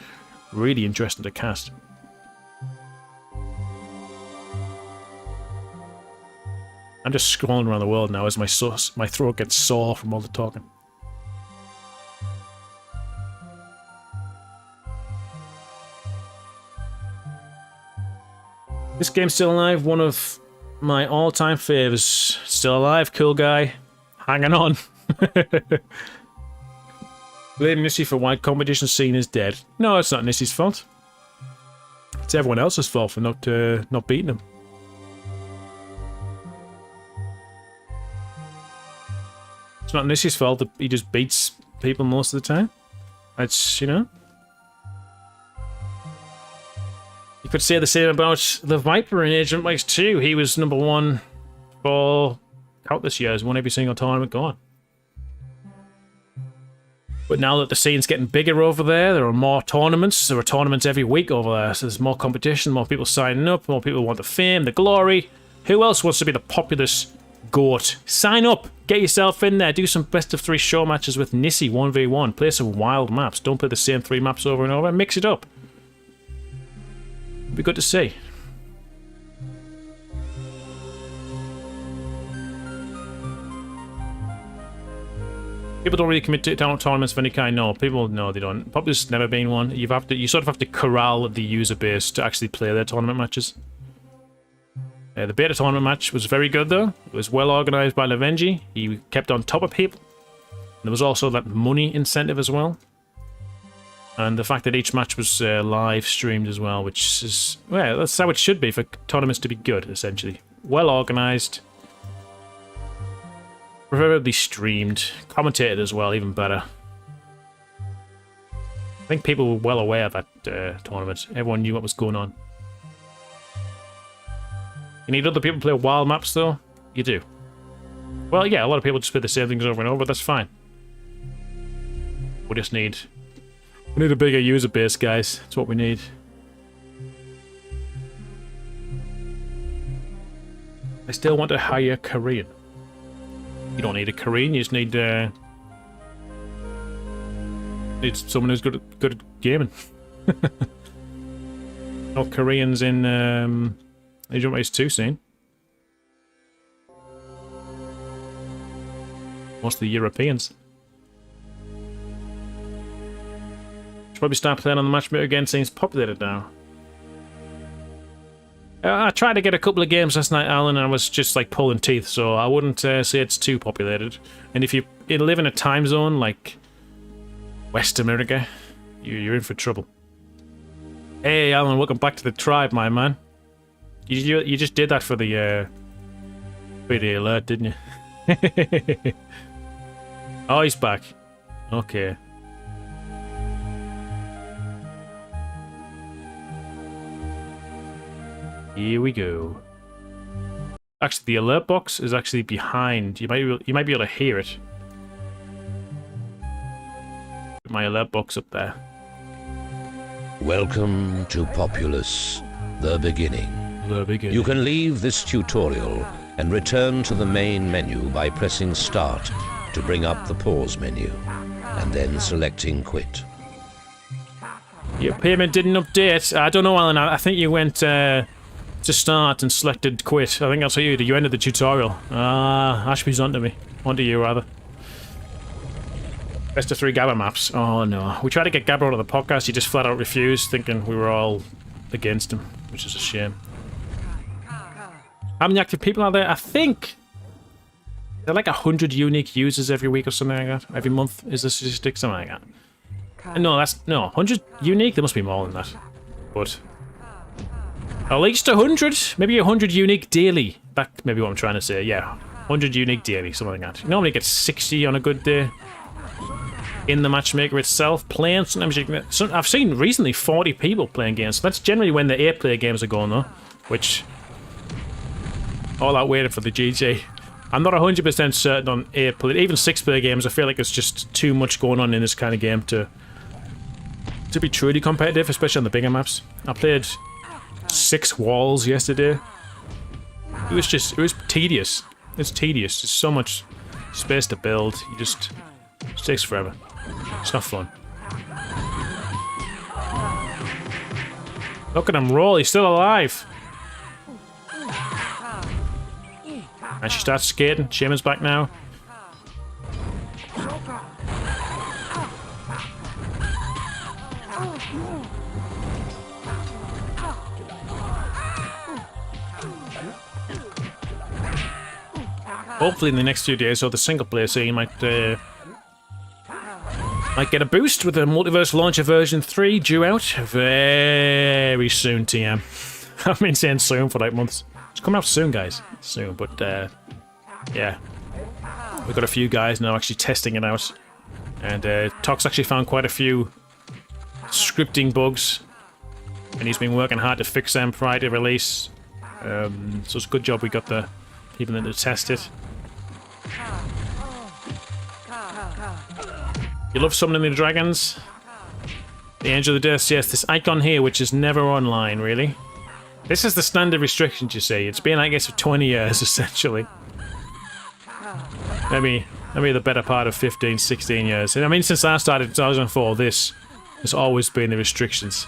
really interesting to cast. I'm just scrolling around the world now as my throat gets sore from all the talking. This game's still alive, one of my all-time faves. Still alive, cool guy. Hanging on. Blame Nissy for why competition scene is dead. No, it's not Nissy's fault. It's everyone else's fault for not beating him. It's not Nissy's fault that he just beats people most of the time. It's, you know... You could say the same about the Viper in Agent Mike's 2. He was number 1 for countless years, won every single tournament going. But now that the scene's getting bigger over there are more tournaments. There are tournaments every week over there, so there's more competition, more people signing up, more people want the fame, the glory. Who else wants to be the Populous GOAT? Sign up! Get yourself in there, do some best of 3 show matches with Nissy 1v1, play some wild maps, don't play the same 3 maps over and over, mix it up. It'd be good to see. People don't really commit to tournaments of any kind. No, people, no, they don't. Populous never been one. You sort of have to corral the user base to actually play their tournament matches. The beta tournament match was very good though. It was well organised by Lavenji. He kept on top of people. There was also that money incentive as well. And the fact that each match was live streamed as well, which is, well, that's how it should be for tournaments to be good, essentially. Well organised. Preferably streamed. Commentated as well, even better. I think people were well aware of that tournament. Everyone knew what was going on. You need other people to play wild maps, though? You do. Well, yeah, a lot of people just play the same things over and over, but that's fine. We just need... We need a bigger user base, guys. That's what we need. I still want to hire Korean. You don't need a Korean, you just need someone who's good at gaming. North Koreans in Agent Race 2 scene. Most of the Europeans. Should probably start playing on the matchmaker again, seems populated now. I tried to get a couple of games last night, Alan, and I was just like pulling teeth, so I wouldn't say it's too populated. And if you live in a time zone like West America, you're in for trouble. Hey, Alan, welcome back to the tribe, my man. You just did that for the alert, didn't you? Oh, he's back. Okay. Here we go. Actually, the alert box is actually behind. You might be able to hear it. Put my alert box up there. Welcome to Populous, the beginning. The beginning. You can leave this tutorial and return to the main menu by pressing Start to bring up the pause menu. and then selecting quit. Your payment didn't update. I don't know, Alan. I think you went to start and selected quit. I think that's what you did. You ended the tutorial. Ashby's onto me. Onto you, rather. Best of 3 Gabba maps. Oh, no. We tried to get Gabba out of the podcast. He just flat out refused, thinking we were all against him, which is a shame. How many active people are there? I think there are like 100 unique users every week or something like that. Every month is the statistic, something like that. No, no, 100 unique? There must be more than that. But at least 100? Maybe 100 unique daily. That may be what I'm trying to say. Yeah, 100 unique daily, something like that. You normally get 60 on a good day. In the matchmaker itself, playing, sometimes you can get, I've seen recently 40 people playing games. So that's generally when the 8-player games are going though, which all out waiting for the GG. I'm not 100% certain on 8-player, even 6-player games. I feel like it's just too much going on in this kind of game to be truly competitive, especially on the bigger maps. I played 6 walls yesterday. It was tedious. It's tedious. There's so much space to build. It takes forever. It's not fun. Look at him roll, he's still alive. And she starts skating. Shaman's back now. Hopefully in the next few days, or the single player scene might get a boost with the Multiverse Launcher version 3 due out very soon, TM. I've been saying soon for like months. It's coming out soon, guys. Soon, but yeah. We've got a few guys now actually testing it out. And Tox actually found quite a few scripting bugs. And he's been working hard to fix them prior to release. So it's a good job we got the people in to test it. You love summoning the dragons? The Angel of the Death, yes, this icon here, which is never online, really. This is the standard restrictions, you see. It's been, I guess, for 20 years, essentially. Maybe the better part of 15, 16 years. And I mean, since I started in 2004, this has always been the restrictions.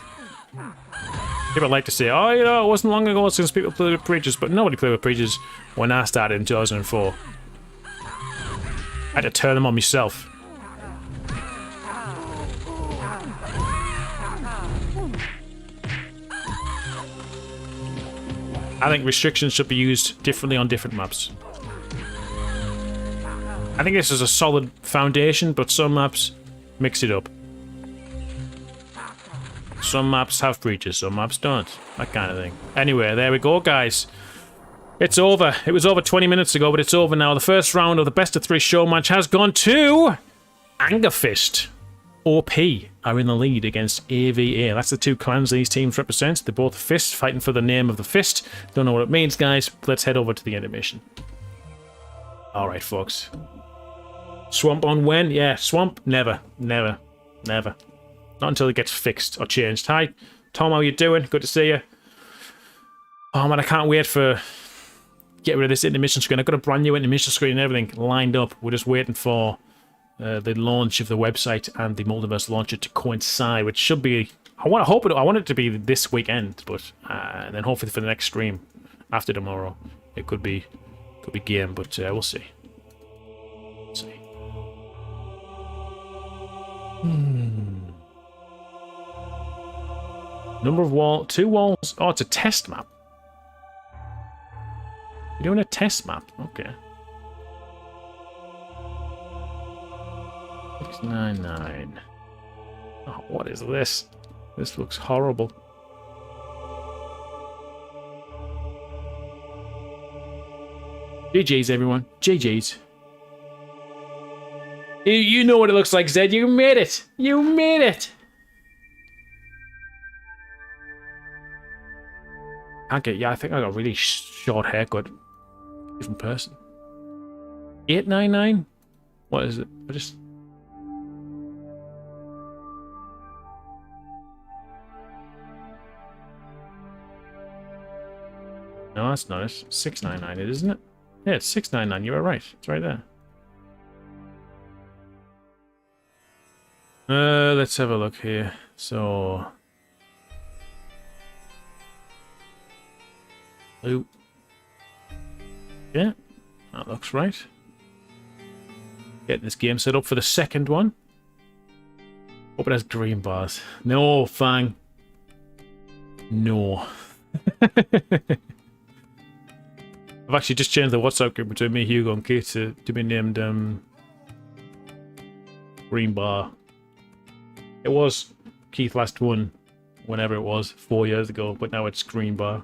People like to say, oh, you know, it wasn't long ago since people played with preachers, but nobody played with preachers when I started in 2004. I had to turn them on myself. I think restrictions should be used differently on different maps. I think this is a solid foundation, but some maps mix it up. Some maps have breaches, some maps don't. That kind of thing. Anyway, there we go, guys. It's over. It was over 20 minutes ago, but it's over now. The first round of the best of 3 show match has gone to Anger Fist. OP are in the lead against AVA. That's the 2 clans these teams represent. They're both fists, fighting for the name of the fist. Don't know what it means, guys. Let's head over to the animation. Alright, folks. Swamp on when? Yeah, Swamp? Never. Never. Never. Not until it gets fixed or changed. Hi, Tom, how you doing? Good to see you. Oh man, I can't wait for... Get rid of this intermission screen. I've got a brand new intermission screen and everything lined up. We're just waiting for... the launch of the website and the Multiverse launcher to coincide, which should be... I want it to be this weekend, but and then hopefully for the next stream after tomorrow, it could be game, but we'll see. Let's see. Number of 2 walls. Oh, it's a test map. You're doing a test map. Okay. 699. Oh, what is this? This looks horrible. GG's, everyone. GG's. You know what it looks like, Zed. You made it. You made it. Yeah, I think I got a really short haircut. Different person. 899? What is it? I just... No, that's not it. 699, isn't it? Yeah, it's 699. You were right. It's right there. Let's have a look here. So... Oh. Yeah, that looks right. Getting this game set up for the second one. Hope it has green bars. No, Fang. No. I've actually just changed the WhatsApp group between me, Hugo, and Kate to be named Green Bar. It was Keith last one, whenever it was, 4 years ago, but now it's Green Bar.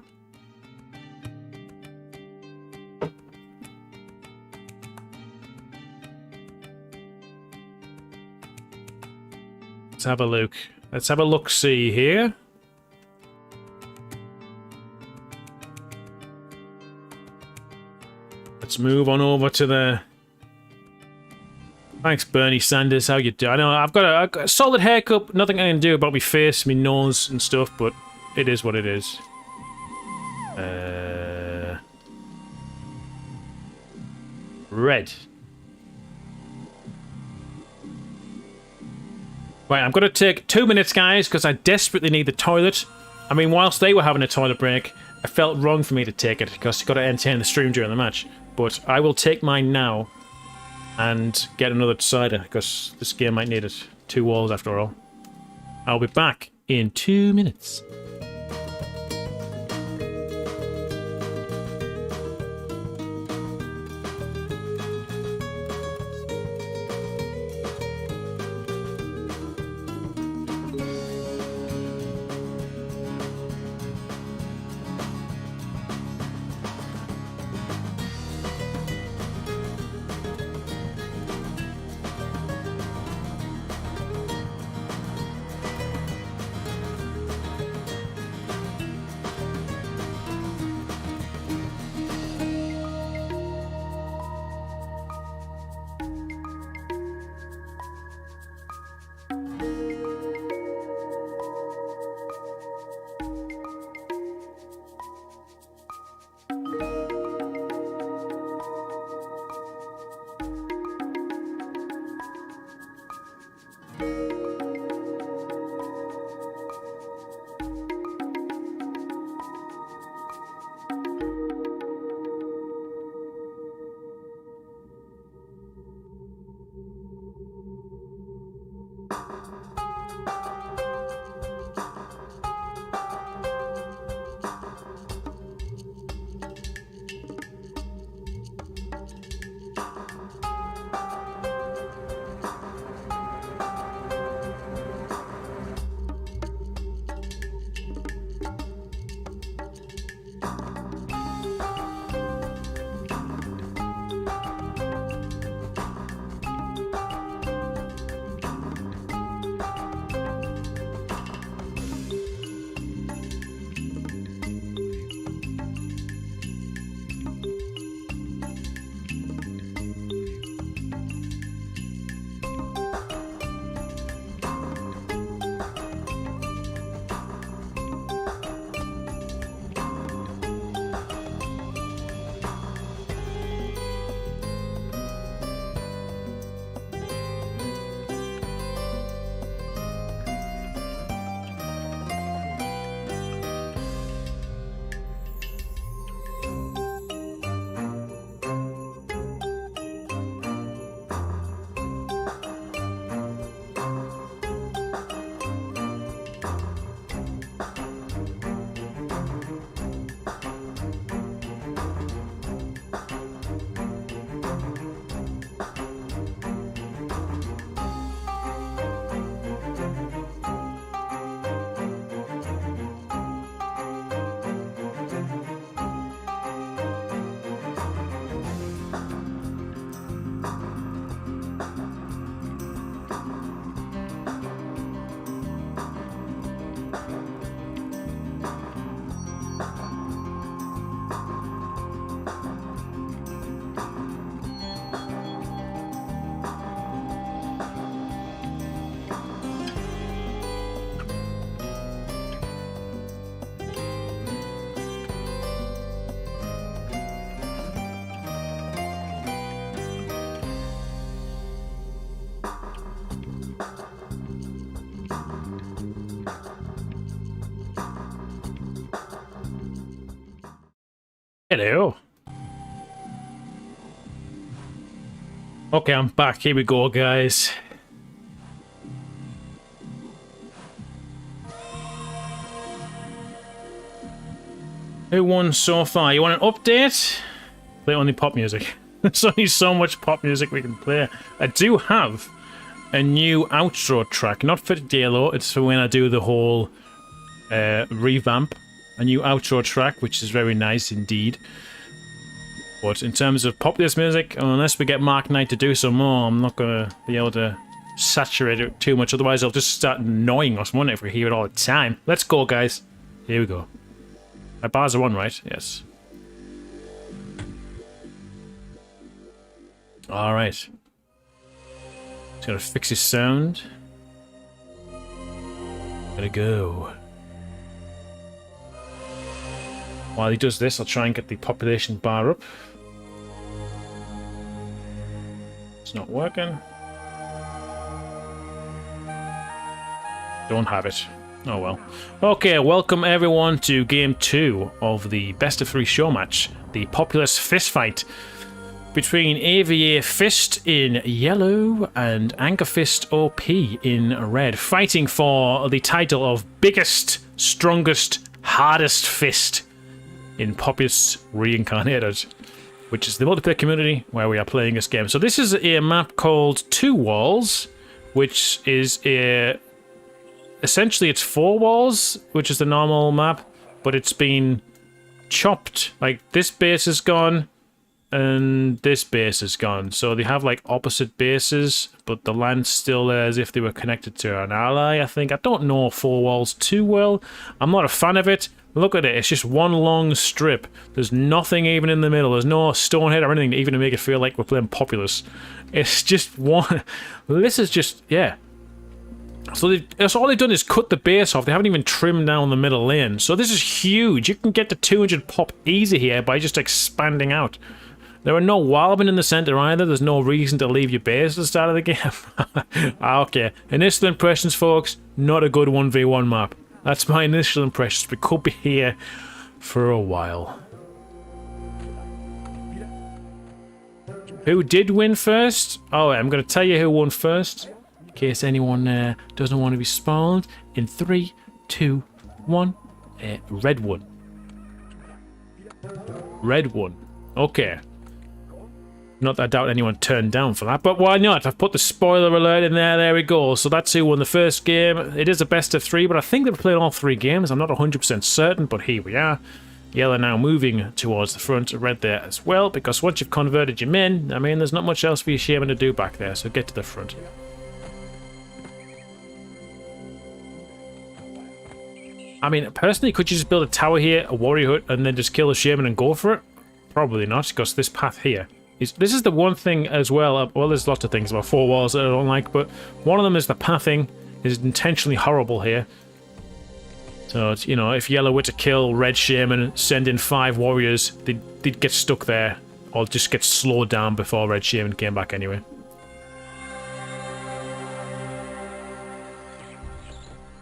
Let's have a look. Let's have a look-see here. Let's move on over to the... Thanks, Bernie Sanders. How you doing? I know I've got a solid haircut. Nothing I can do about my face, my nose and stuff, but it is what it is. Red. Right, I'm going to take 2 minutes, guys, because I desperately need the toilet. I mean, whilst they were having a toilet break, it felt wrong for me to take it, because you've got to entertain the stream during the match. But I will take mine now and get another cider, because this game might need it. 2 walls, after all. I'll be back in 2 minutes. Hello. Okay, I'm back. Here we go, guys. Who won so far? You want an update? Play only pop music. There's only so much pop music we can play. I do have a new outro track. Not for Dalo, it's for when I do the whole revamp. A new outro track, which is very nice indeed. But in terms of Populous music, unless we get Mark Knight to do some more, I'm not going to be able to saturate it too much. Otherwise, it'll just start annoying us, won't it, if we hear it all the time. Let's go, guys. Here we go. My bars are on, right? Yes. Alright. Just gotta fix his sound. Gotta go. While he does this, I'll try and get the population bar up. It's not working. Don't have it. Oh well. Okay, welcome everyone to Game 2 of the Best of 3 show match. The Populous Fistfight between AVA Fist in yellow and Anchor Fist OP in red. Fighting for the title of Biggest, Strongest, Hardest Fist in Populous Reincarnated, which is the multiplayer community where we are playing this game. So this is a map called Two Walls, which is a... Essentially, it's 4 walls, which is the normal map, but it's been chopped. Like, this base is gone, and this base is gone. So they have, like, opposite bases, but the land's still there as if they were connected to an ally, I think. I don't know 4 walls too well. I'm not a fan of it. Look at it. It's just one long strip. There's nothing even in the middle. There's no stone head or anything even to make it feel like we're playing Populous. It's just one... This is just... Yeah. So that's all they've done is cut the base off. They haven't even trimmed down the middle lane. So this is huge. You can get to 200 pop easy here by just expanding out. There are no wildmen in the center either. There's no reason to leave your base at the start of the game. Okay. Initial impressions, folks. Not a good 1v1 map. That's my initial impressions. We could be here for a while. Who did win first? Oh, I'm going to tell you who won first. In case anyone doesn't want to be spoiled. In 3, 2, 1. Red won. Red won. Okay. Not that I doubt anyone turned down for that, but why not? I've put the spoiler alert in there. There we go. So that's who won the first game. It is a best of 3, but I think they've played all 3 games. I'm not 100% certain, but here we are. Yellow now moving towards the front. Red there as well, because once you've converted your men, I mean, there's not much else for your shaman to do back there, so get to the front. I mean, personally, could you just build a tower here, a warrior hut, and then just kill a shaman and go for it? Probably not, because this path here is... This is the one thing as well. Well, there's lots of things about 4 walls that I don't like, but one of them is the pathing is intentionally horrible here. So, it's, you know, if yellow were to kill red shaman, send in 5 warriors, they'd get stuck there, or just get slowed down before red shaman came back anyway.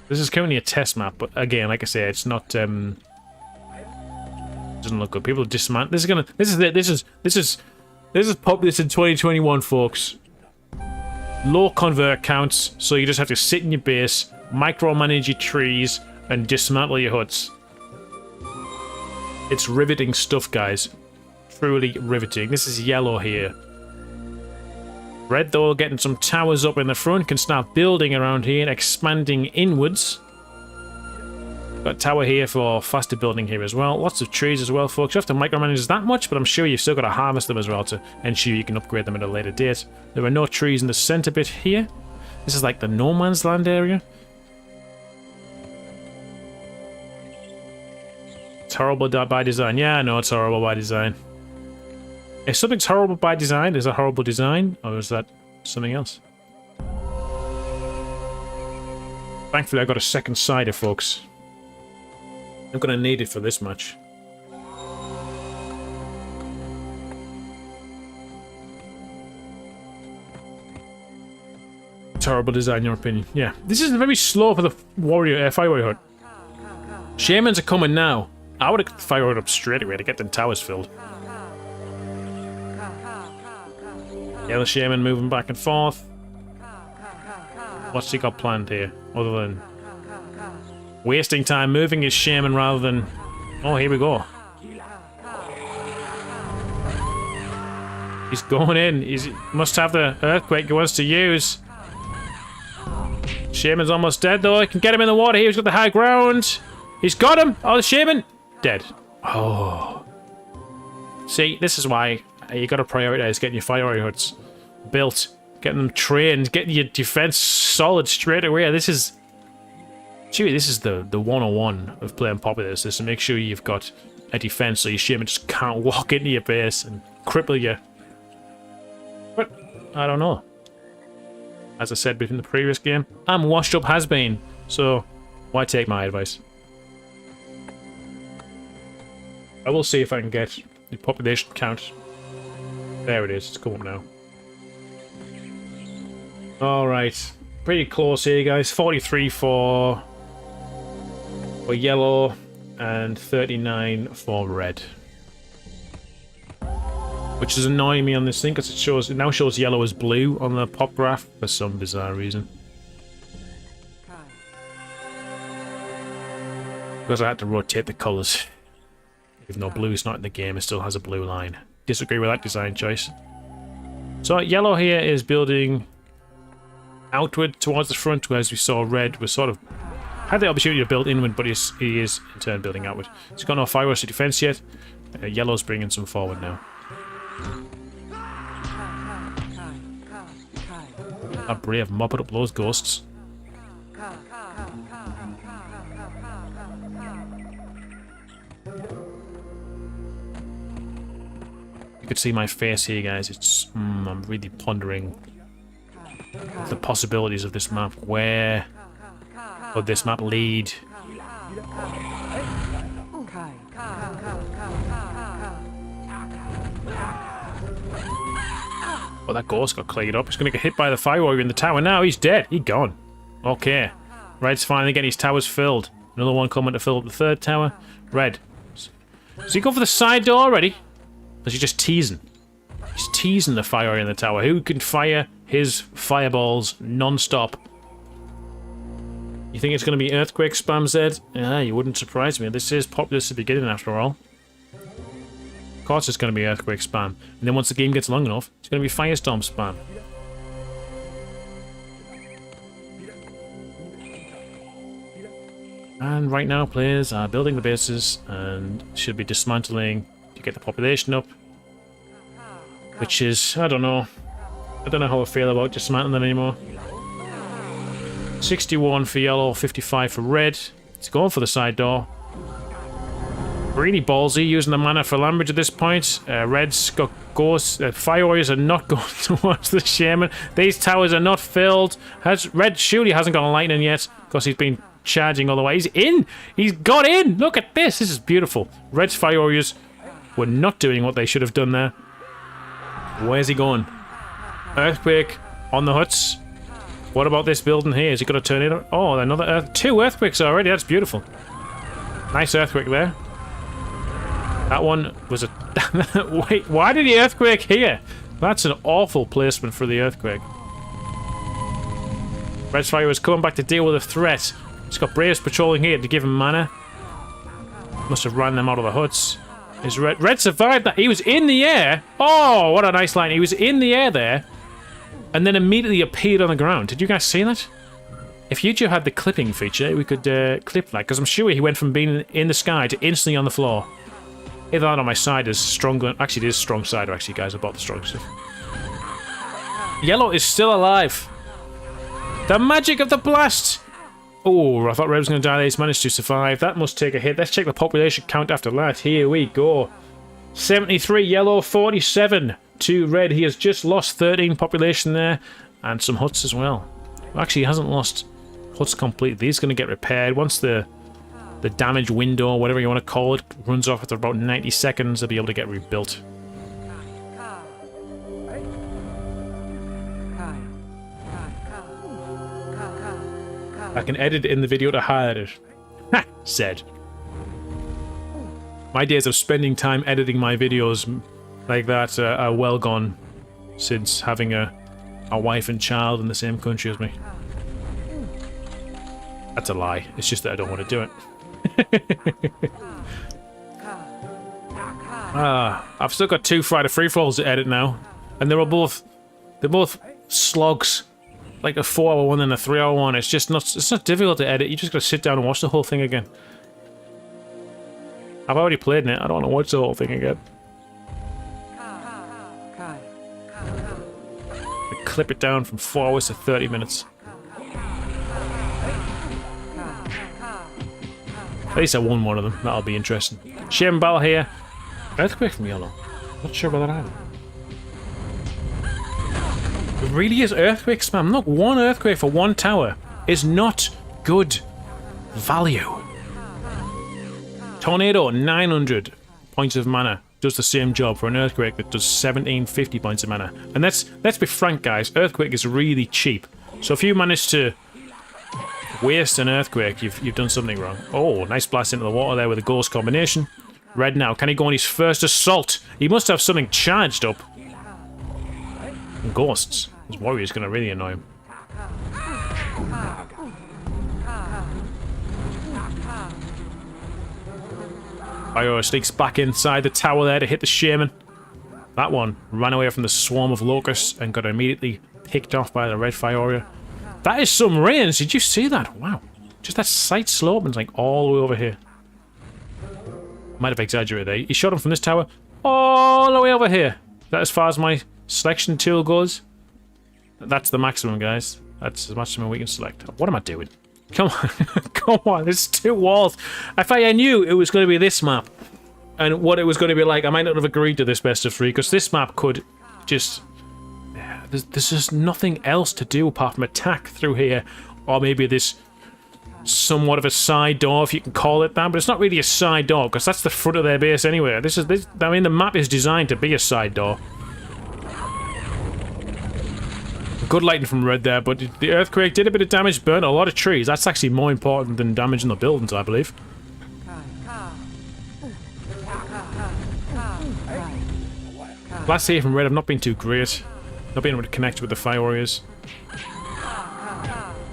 This is currently a test map, but again, like I say, it's not doesn't look good. People dismantle. This is Populous in 2021, folks. Low convert counts, so you just have to sit in your base, micromanage your trees, and dismantle your huts. It's riveting stuff, guys. Truly riveting. This is yellow here. Red, though, getting some towers up in the front, can start building around here and expanding inwards. Got a tower here for faster building here as well. Lots of trees as well, folks. You have to micromanage that much, but I'm sure you've still got to harvest them as well to ensure you can upgrade them at a later date. There are no trees in the center bit here. This is like the no man's land area. It's horrible by design. Yeah, I know it's horrible by design. If something's horrible by design, is that horrible design? Or is that something else? Thankfully, I got a second cider, folks. I'm gonna need it for this match. Terrible design, in your opinion. Yeah. This is very slow for the warrior, fire warrior hut. Shamans are coming now. I would have fired up straight away to get the towers filled. Yellow Shaman moving back and forth. What's he got planned here? Other than wasting time moving his Shaman rather than... Oh, here we go. He's going in. He must have the Earthquake he wants to use. Shaman's almost dead though. I can get him in the water here. He's got the high ground. He's got him. Oh, the Shaman. Dead. Oh. See, this is why you got to prioritize getting your fire huts built. Getting them trained. Getting your defense solid straight away. This is... Gee, this is the 101 of playing Populous. Is to make sure you've got a defense so your Shaman just can't walk into your base and cripple you. But, I don't know. As I said in the previous game, I'm washed up has-been, so why take my advice? I will see if I can get the population count. There it is, it's come up now. Alright, pretty close here, guys. 43 for yellow and 39 for red. Which is annoying me on this thing because it now shows yellow as blue on the pop graph for some bizarre reason. Because I had to rotate the colours. Even though blue's not in the game, it still has a blue line. Disagree with that design choice. So yellow here is building outward towards the front, whereas we saw red was sort of had the opportunity to build inward, but he is in turn building outward. He's got no fireworks to defense yet. Yellow's bringing some forward now. I'm brave, mopping up those ghosts. You could see my face here, guys. It's I'm really pondering the possibilities of this map. Where would this map lead? Oh, that ghost got cleared up. He's going to get hit by the fire warrior in the tower now. He's dead. He's gone. Okay. Red's finally getting his towers filled. Another one coming to fill up the third tower. Red. Does he go for the side door already? Or is he just teasing? He's teasing the fire warrior in the tower. Who can fire his fireballs non-stop? You think it's going to be Earthquake spam, Zed? Yeah, you wouldn't surprise me. This is Populous at the beginning, after all. Of course it's going to be Earthquake spam. And then once the game gets long enough, it's going to be Firestorm spam. And right now players are building the bases and should be dismantling to get the population up. Which is, I don't know. I don't know how I feel about dismantling them anymore. 61 for yellow, 55 for red. It's going for the side door. Really ballsy using the mana for Lambridge at this point. Red's got ghosts. Fire warriors are not going towards the shaman. These towers are not filled. Red surely hasn't got a lightning yet because he's been charging all the way. He's in. He's got in. Look at this. This is beautiful. Red's fire warriors were not doing what they should have done there. Where's he going? Earthquake on the huts. What about this building here? Is he going to turn it? Oh, another two earthquakes already. That's beautiful. Nice earthquake there. That one was a... Wait, why did the earthquake here? That's an awful placement for the earthquake. Red's fire was coming back to deal with a threat. He's got Braves patrolling here to give him mana. Must have ran them out of the huts. Is Red survived that? He was in the air. Oh, what a nice line. He was in the air there. And then immediately appeared on the ground. Did you guys see that? If YouTube had the clipping feature, we could clip that. Because I'm sure he went from being in the sky to instantly on the floor. Either that on my side is stronger. Actually, it is strong side, actually, guys. I bought the strong stuff. Yellow is still alive. The magic of the blast. Oh, I thought Red was going to die there. He's managed to survive. That must take a hit. Let's check the population count after that. Here we go. 73 yellow, 47 to red. He has just lost 13 population there. And some huts as well. Actually, he hasn't lost huts completely. He's going to get repaired. Once the damage window, whatever you want to call it, runs off after about 90 seconds, they'll be able to get rebuilt. I can edit it in the video to highlight it. Ha! Said. My days of spending time editing my videos like that are well gone since having a wife and child in the same country as me. That's a lie. It's just that I don't want to do it. I've still got 2 Friday free-falls to edit now, and they're both slogs, like a 4-hour one and a 3-hour one. It's not difficult to edit. You just gotta sit down and watch the whole thing again. I've already played it. I don't want to watch the whole thing again. I clip it down from 4 hours to 30 minutes. At least I won one of them. That'll be interesting. Shaman battle here. Earthquake from yellow. Not sure about that either. It really is earthquake spam. Look, 1 earthquake for 1 tower is not good value. Tornado, 900 points of mana. Does the same job for an earthquake that does 1750 points of mana. And let's be frank, guys. Earthquake is really cheap. So if you manage to waste an earthquake, you've done something wrong. Oh, nice blast into the water there with a ghost combination. Red now. Can he go on his first assault? He must have something charged up. And ghosts. His warrior's gonna really annoy him. Fire sneaks back inside the tower there to hit the shaman. That one ran away from the swarm of locusts and got immediately picked off by the red Fioria. That is some range. Did you see that? Wow. Just that sight slope and like all the way over here. Might have exaggerated there. He shot him from this tower all the way over here. Is that as far as my selection tool goes? That's the maximum, guys. That's the maximum we can select. What am I doing? Come on. Come on. There's 2 walls. If I knew it was going to be this map and what it was going to be like, I might not have agreed to this best of 3 because this map could just... There's just nothing else to do apart from attack through here, or maybe this somewhat of a side door, if you can call it that, but it's not really a side door because that's the front of their base anyway. I mean, the map is designed to be a side door. Good lighting from red there, but the earthquake did a bit of damage, burnt a lot of trees. That's actually more important than damaging the buildings, I believe. Last here from red have not been too great. Not being able to connect with the fire warriors.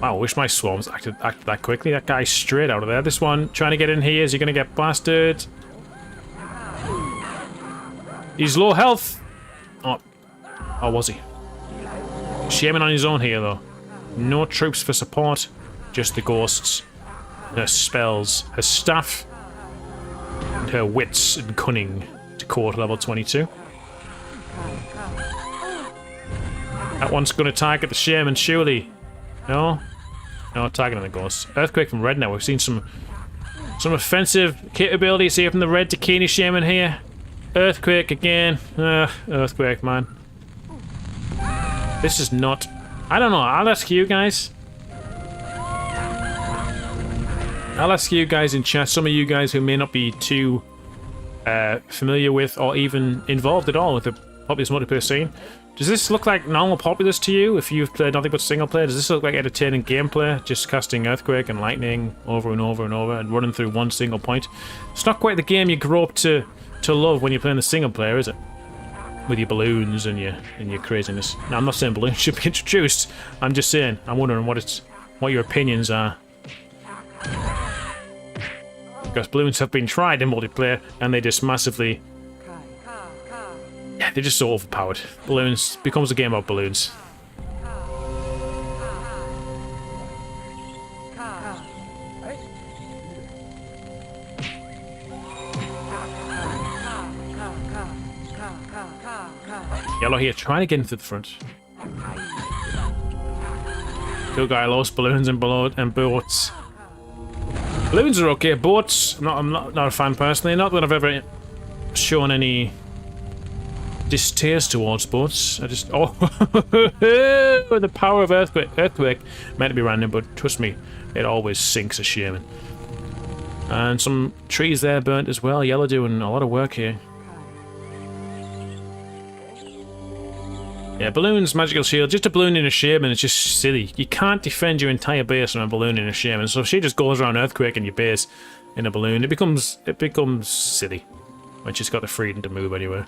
Wow, I wish my swarms acted that quickly. That guy's straight out of there. This one trying to get in here. Is he going to get blasted? He's low health. Oh, was he? Shaman on his own here, though. No troops for support. Just the ghosts. Her spells. Her staff. And her wits and cunning to core to level 22. That one's going to target the shaman, surely. No? No, targeting the ghosts. Earthquake from red now. We've seen some offensive capabilities here from the red Dakini shaman here. Earthquake again. Earthquake, man. This is not... I don't know. I'll ask you guys. I'll ask you guys in chat. Some of you guys who may not be too familiar with or even involved at all with the Populous multiplayer scene. Does this look like normal Populous to you? If you've played nothing but single player, does this look like entertaining gameplay? Just casting Earthquake and Lightning over and over and over and running through one single point. It's not quite the game you grow up to love when you're playing the single player, is it? With your balloons and your craziness. Now, I'm not saying balloons should be introduced. I'm just saying, I'm wondering what your opinions are. Because balloons have been tried in multiplayer and they just massively... Yeah, they're just so overpowered. Balloons becomes a game about balloons. Yellow here, trying to get into the front. Good guy lost balloons and boats. Balloons are okay. Boats, I'm not a fan personally. Not that I've ever shown any distaste towards boats. I just the power of earthquake meant to be random, but trust me, it always sinks a shaman. And some trees there burnt as well. Yellow doing a lot of work here. Yeah, balloons, magical shield. Just a balloon in a shaman is just silly. You can't defend your entire base from a balloon in a shaman. So if she just goes around earthquake in your base, in a balloon. It becomes silly when she's got the freedom to move anywhere.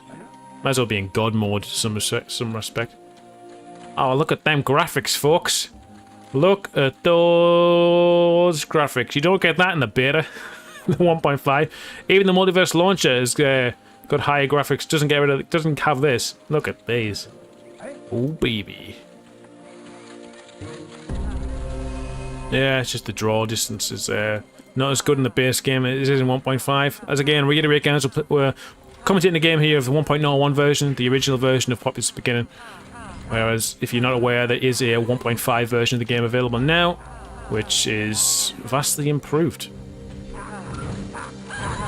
Might as well be in God mode in some respect. Oh, look at them graphics, folks. Look at those graphics. You don't get that in the beta, the 1.5. Even the Multiverse launcher has got higher graphics. Doesn't have this. Look at these. Oh baby. Yeah, it's just the draw distance is not as good in the base game as it is in 1.5. As again, reiterate, guys, we're commentating the game here of the 1.01 version, the original version of Populous beginning. Whereas, if you're not aware, there is a 1.5 version of the game available now, which is vastly improved.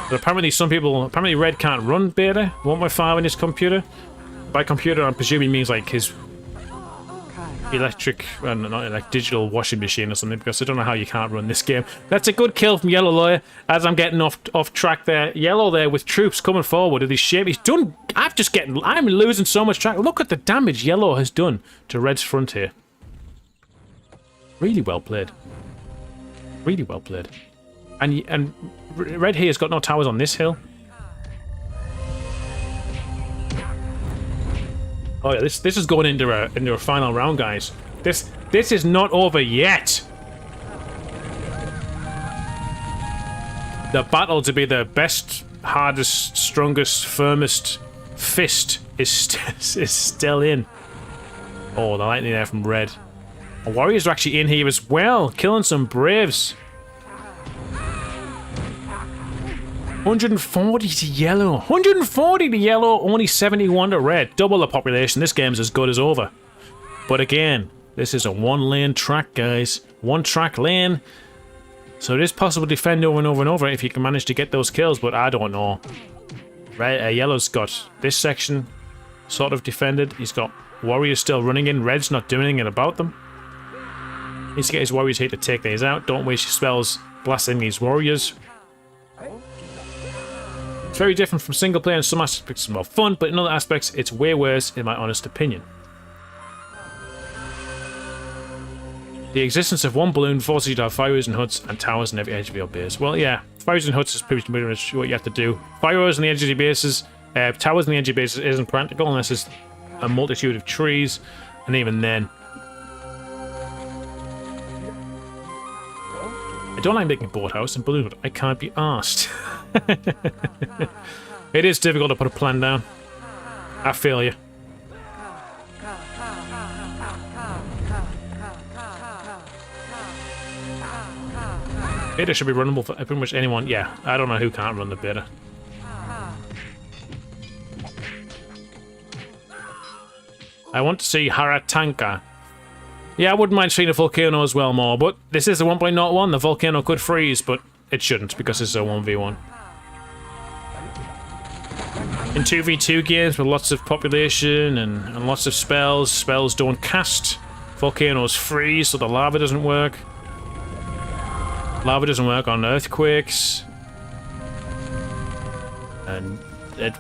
But apparently Red can't run beta 1.5 on his computer. By computer, I'm presuming he means like his electric, not like digital washing machine or something, because I don't know how you can't run this game. That's a good kill from Yellow Lawyer, as I'm getting off track there. Yellow there with troops coming forward with his shape. He's done. I'm losing so much track. Look at the damage Yellow has done to Red's front here. Really well played. Really well played. And Red here has got no towers on this hill. Oh yeah, this is going into a final round, guys. This is not over yet. The battle to be the best, hardest, strongest, firmest fist is still in. Oh, the lightning there from Red. The Warriors are actually in here as well, killing some Braves. 140 to Yellow. 140 to Yellow, only 71 to Red. Double the population. This game's as good as over. But again, this is a one-lane track, guys. One-track lane. So it is possible to defend over and over and over if you can manage to get those kills, but I don't know. Yellow's got this section sort of defended. He's got Warriors still running in. Red's not doing anything about them. Needs to get his Warriors here to take these out. Don't waste your spells blasting these Warriors. It's very different from single player. In some aspects it's more fun, but in other aspects it's way worse, in my honest opinion. The existence of one balloon forces you to have fires and huts and towers on every edge of your base. Well, yeah, fires and huts is pretty much what you have to do. Fires on the edge of your bases, towers on the edge of your bases isn't practical unless there's a multitude of trees, and even then. I don't like making boathouse and balloon, but I can't be arsed. It is difficult to put a plan down. I feel you. Beta should be runnable for pretty much anyone. Yeah, I don't know who can't run the beta. I want to see Haratanka. Yeah, I wouldn't mind seeing a volcano as well more, but this is a 1.01. The volcano could freeze, but it shouldn't because it's a 1v1. In 2v2 games with lots of population and lots of spells don't cast. Volcanoes freeze, so the lava doesn't work. Lava doesn't work on earthquakes. And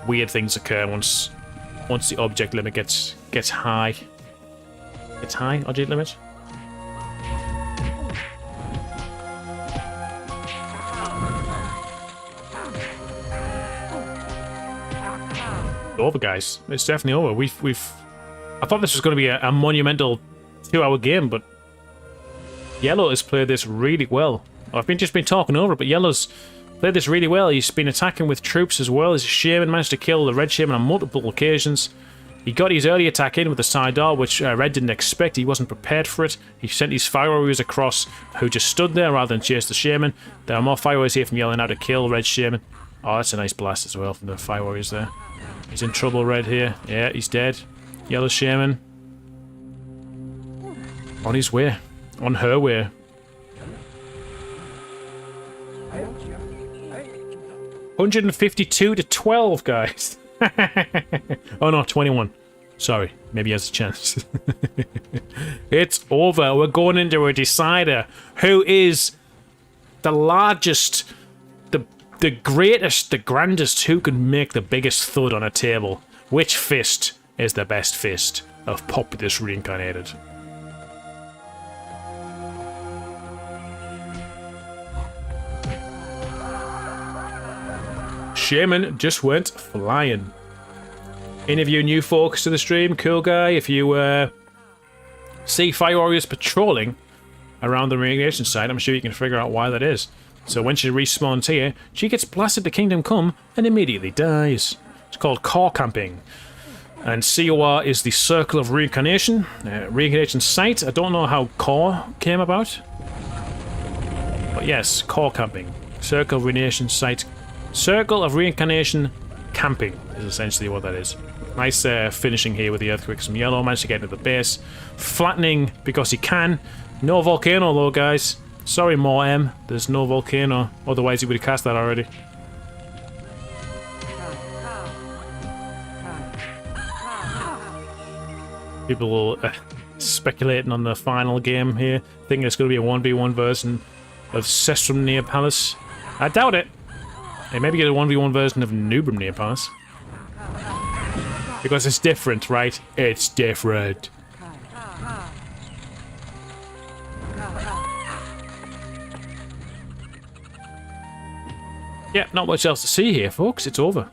weird things occur once the object limit gets high. It's high, object limit. Over, guys. It's definitely over. I thought this was going to be a monumental 2-hour game, but Yellow has played this really well. I've just been talking over it, but Yellow's played this really well. He's been attacking with troops as well. His Shaman managed to kill the Red Shaman on multiple occasions. He got his early attack in with the side door, which Red didn't expect. He wasn't prepared for it. He sent his fire warriors across, who just stood there rather than chase the Shaman. There are more fire warriors here from Yellow now to kill Red Shaman. Oh, that's a nice blast as well from the fire warriors there. He's in trouble, Red here. Yeah, he's dead. Yellow Shaman. On his way. On her way. $152 to 12, guys. Oh no, 21. Sorry, maybe he has a chance. It's over. We're going into a decider. Who is the largest, the greatest, the grandest? Who can make the biggest thud on a table? Which fist is the best fist of Populous reincarnated? Shaman just went flying. Any of you new folks to the stream, cool guy, if you see Fire Warriors patrolling around the reincarnation site, I'm sure you can figure out why that is. So when she respawns here, she gets blasted to Kingdom Come and immediately dies. It's called core camping. And COR is the Circle of Reincarnation. Reincarnation site. I don't know how core came about. But yes, core camping. Circle of Reincarnation site. Circle of Reincarnation camping is essentially what that is. Nice finishing here with the earthquake. Some yellow. Managed to get into the base. Flattening because he can. No volcano though, guys. Sorry, more M. There's no volcano. Otherwise he would have cast that already. People speculating on the final game here, thinking it's going to be a 1v1 version of Sestrum Near Palace. I doubt it. They maybe get a 1v1 version of Nubrum Near Palace. Because it's different, right? It's different. Yeah, not much else to see here, folks. It's over.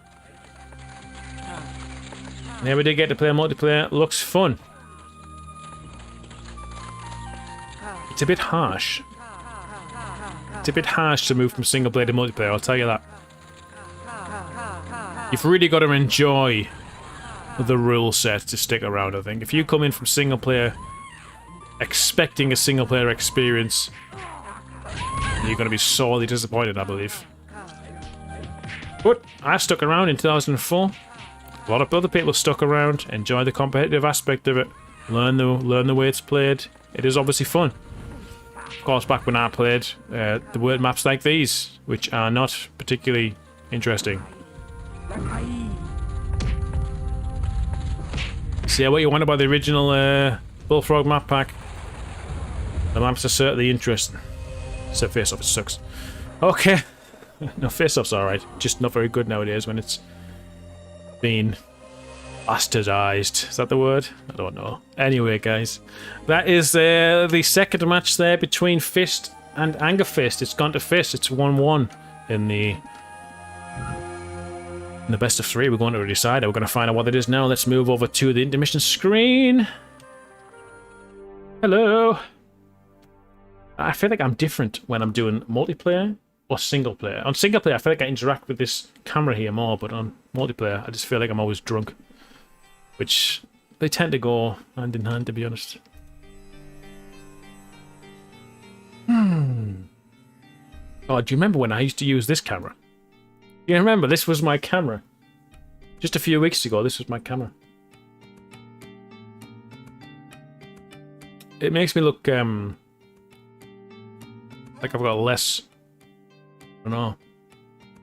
Yeah, we did get to play multiplayer. Looks fun. It's a bit harsh. It's a bit harsh to move from single player to multiplayer, I'll tell you that. You've really got to enjoy the rule set to stick around, I think. If you come in from single player expecting a single player experience, you're going to be sorely disappointed, I believe. But I stuck around in 2004. A lot of other people stuck around, enjoy the competitive aspect of it, learn the way it's played. It is obviously fun. Of course, back when I played, the word maps like these, which are not particularly interesting. See what you want about the original Bullfrog map pack. The maps are certainly interesting. Except face-off, it sucks. Okay. No, face-off's alright. Just not very good nowadays when it's been bastardized. Is that the word? I don't know. Anyway, guys, that is the second match there between Fist and Anger Fist. It's gone to Fist. It's 1-1 in the best of three. We're going to decide. We're going to find out what it is now. Let's move over to the intermission screen. Hello. I feel like I'm different when I'm doing multiplayer or single player. On single player, I feel like I interact with this camera here more, but on multiplayer, I just feel like I'm always drunk. Which, they tend to go hand in hand, to be honest. Oh, do you remember when I used to use this camera? You remember, this was my camera. Just a few weeks ago, this was my camera. It makes me look, like I've got less, I don't know,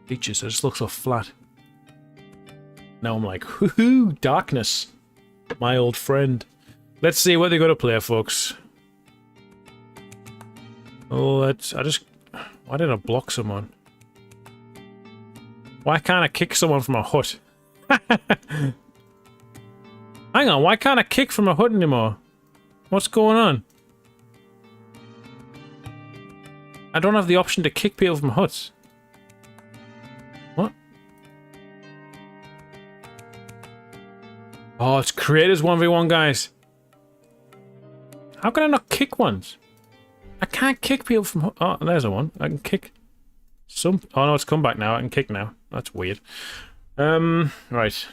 features. I just look so flat. Now I'm like, woohoo, darkness, my old friend. Let's see what they're going to play, folks. Oh, why did I block someone? Why can't I kick someone from a hut? Hang on, why can't I kick from a hut anymore? What's going on? I don't have the option to kick people from huts. What? Oh, it's creators 1v1, guys. How can I not kick ones? I can't kick people from huts. Oh, there's a one. I can kick some. Oh no, it's come back now. I can kick now. That's weird. Right.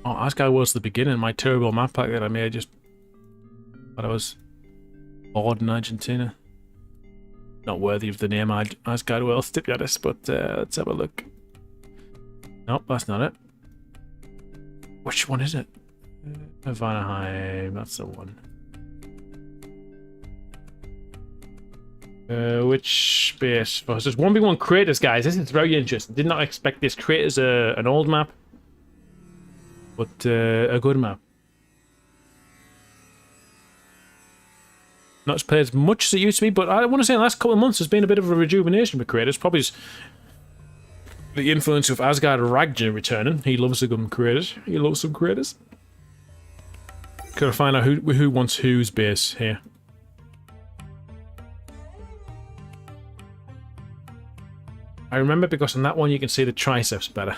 Oh, Asgard was the beginning of my terrible map pack that I made just when I was bored in Argentina. Not worthy of the name Asgard World, to be honest, but let's have a look. Nope, that's not it. Which one is it? Vanaheim, that's the one. Which base? Oh, it's just 1v1 creators, guys. This is very interesting. Did not expect this. Creators an old map, but a good map. Not as played as much as it used to be, but I want to say in the last couple of months there's been a bit of a rejuvenation with creators. Probably the influence of Asgard Ragnar returning. He loves a good creators. He loves some creators. Gotta find out who wants whose base here. I remember because on that one you can see the triceps better.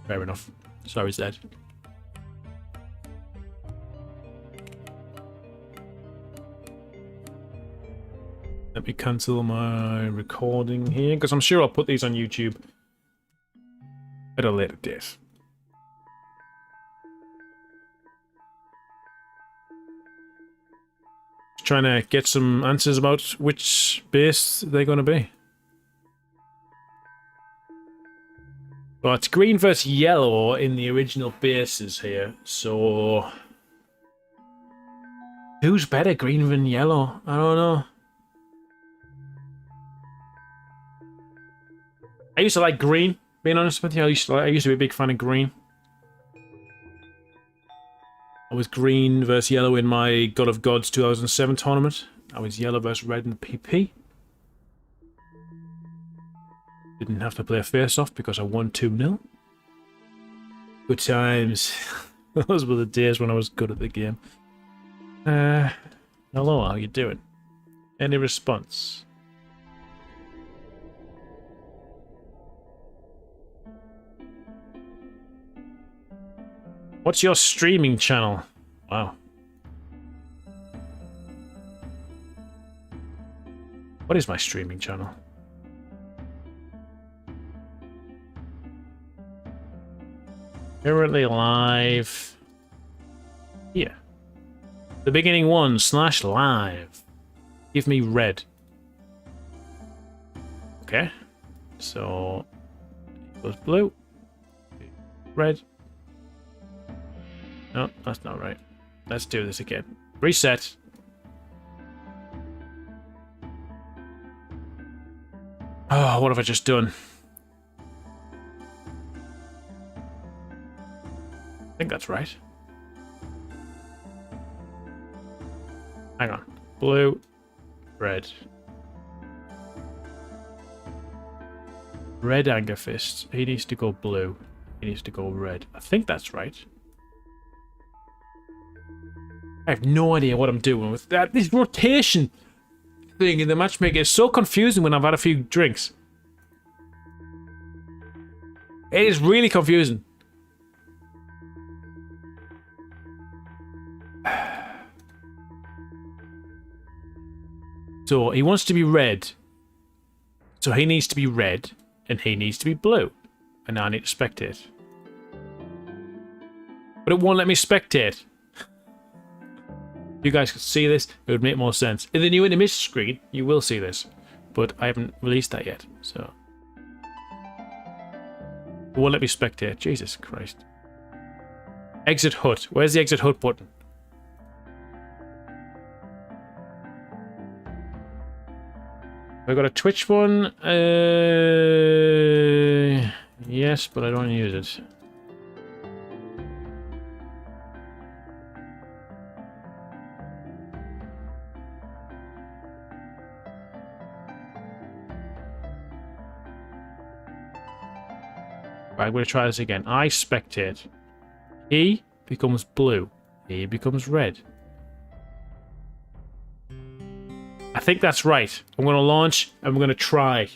Fair enough. Sorry, Zed. Let me cancel my recording here, because I'm sure I'll put these on YouTube at a later date. Trying to get some answers about which base they're going to be. Well, it's green versus yellow in the original bases here, so... Who's better, green than yellow? I don't know. I used to like green, being honest with you. I used to be a big fan of green. I was green versus yellow in my God of Gods 2007 tournament. I was yellow versus red in PP. Didn't have to play a face-off because I won 2-0. Good times. Those were the days when I was good at the game. Hello, how you doing? Any response? What's your streaming channel? Wow. What is my streaming channel? Currently live. Here. The beginning one / live. Give me red. Okay. So equals blue. Red. No, that's not right. Let's do this again. Reset. Oh, what have I just done? I think that's right. Hang on. Blue, red. Red Anger Fist. He needs to go blue. He needs to go red. I think that's right. I have no idea what I'm doing with that. This rotation thing in the matchmaking is so confusing when I've had a few drinks. It is really confusing. So he wants to be red. So he needs to be red, and he needs to be blue. And I need to spectate. But it won't let me spectate. If you guys could see this, it would make more sense. In the new image screen, you will see this. But I haven't released that yet, so... It won't let me spectate. Jesus Christ. Exit hut. Where's the exit hut button? Have I got a Twitch one? Yes, but I don't use it. Right, I'm going to try this again. I spectate. He becomes blue. He becomes red. I think that's right. I'm going to launch and we're going to try.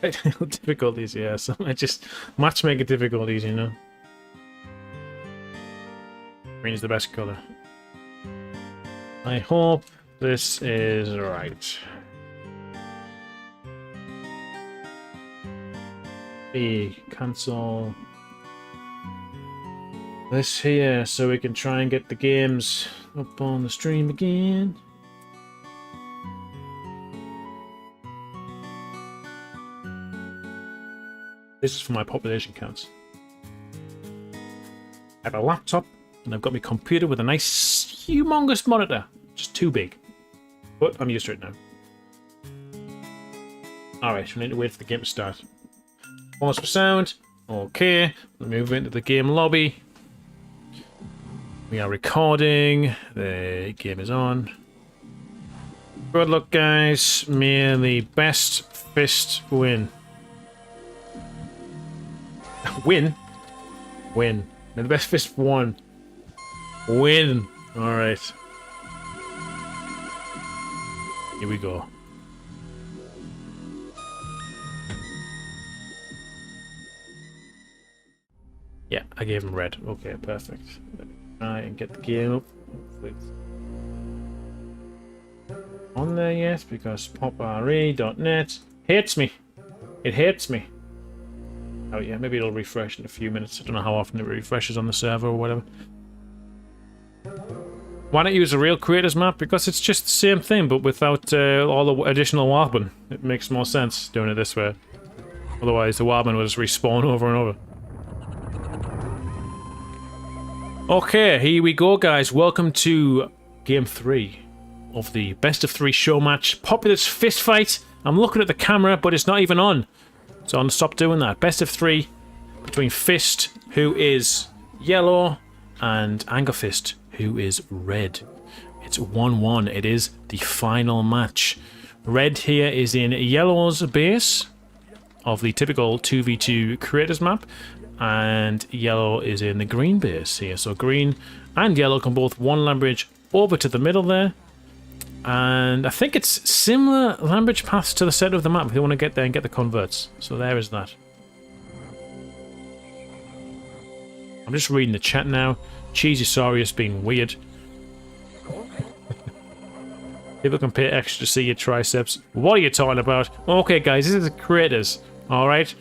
Technical difficulties, yeah. So I just matchmaking difficulties, you know. Green is the best color. I hope this is right. Cancel this here so we can try and get the games up on the stream again. This is for my population counts. I have a laptop and I've got my computer with a nice humongous monitor. Just too big. But I'm used to it now. Alright, we need to wait for the game to start. Pause for sound. Okay. We'll move into the game lobby. We are recording. The game is on. Good luck, guys. May the best fist win. Win. Win. May the best fist won. Win. Alright. Here we go. Yeah, I gave him red. Okay, perfect. Let me try and get the game up. Hopefully it's on there yet, because popre.net hates me. It hates me. Oh yeah, maybe it'll refresh in a few minutes. I don't know how often it refreshes on the server or whatever. Why not use a real creators map? Because it's just the same thing, but without all the additional warbling. It makes more sense doing it this way. Otherwise, the warbling will just respawn over and over. Okay, here we go, guys. Welcome to Game 3 of the Best of 3 show match. Populous Fistfight. I'm looking at the camera, but it's not even on. So I'm going to stop doing that. Best of 3 between Fist, who is yellow, and Anger Fist, who is red. It's 1-1. It is the final match. Red here is in yellow's base of the typical 2v2 creators map, and yellow is in the green base here. So green and yellow can both one land bridge over to the middle there. And I think it's similar land bridge paths to the center of the map if they want to get there and get the converts. So there is that. I'm just reading the chat now. Cheesysaurus being weird. People can pay extra to see your triceps. What are you talking about? Okay, guys, this is creators. Alright?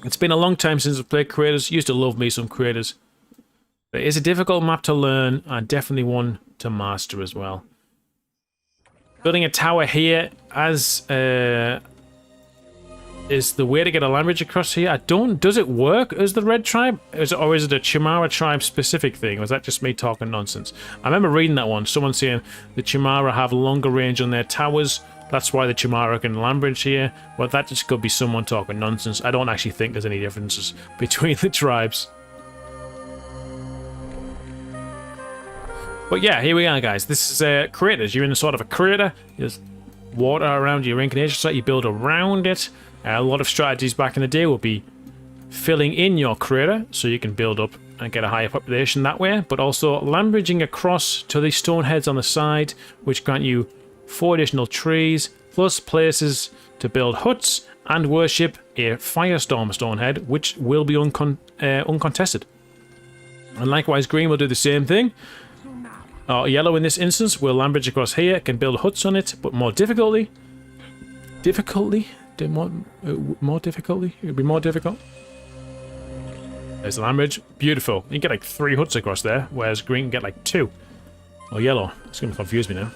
It's been a long time since I've played creators. Used to love me some creators. But it's a difficult map to learn, and definitely one to master as well. Building a tower here as is the way to get a land bridge across here. I don't. Does it work as the red tribe? Or is it a Chimara tribe specific thing? Or is that just me talking nonsense? I remember reading that one. Someone saying the Chimara have longer range on their towers. That's why the Chimara can land bridge here. Well, that just could be someone talking nonsense. I don't actually think there's any differences between the tribes. But yeah, here we are, guys. This is creators. You're in a sort of a crater. There's water around your incarnation site. You build around it. A lot of strategies back in the day will be filling in your crater so you can build up and get a higher population that way. But also land bridging across to the stone heads on the side, which grant you 4 additional trees, plus places to build huts and worship a firestorm stonehead, which will be uncontested. And likewise, green will do the same thing. Yellow in this instance will land bridge across here, can build huts on it, but more difficultly. More difficulty? It would be more difficult. There's the land bridge. Beautiful. You can get like 3 huts across there, whereas green can get like 2. Or yellow. It's going to confuse me now.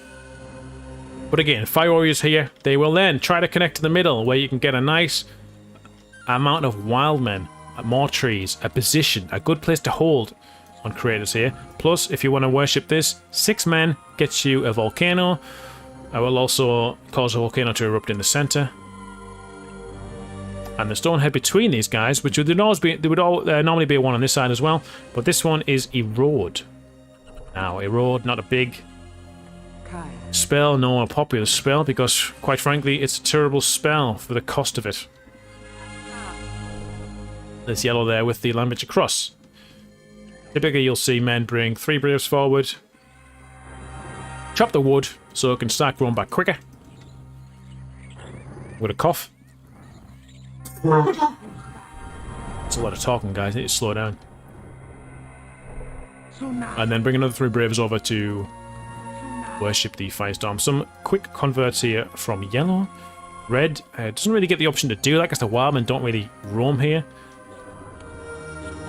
But again, fire warriors here, they will then try to connect to the middle, where you can get a nice amount of wild men, more trees, a position, a good place to hold on creators here. Plus, if you want to worship this, 6 men gets you a volcano. I will also cause a volcano to erupt in the center. And the stonehead between these guys, which would always be, there would normally be one on this side as well, but this one is erode. Now, erode, not a big spell, no, a popular spell, because quite frankly, it's a terrible spell for the cost of it. There's yellow there with the land bridge across. Typically, you'll see men bring 3 braves forward, chop the wood so it can start growing back quicker. With a cough. It's a lot of talking, guys. I need to slow down. And then bring another 3 braves over to worship the firestorm. Some quick converts here from yellow. Red doesn't really get the option to do that because the wildmen don't really roam here.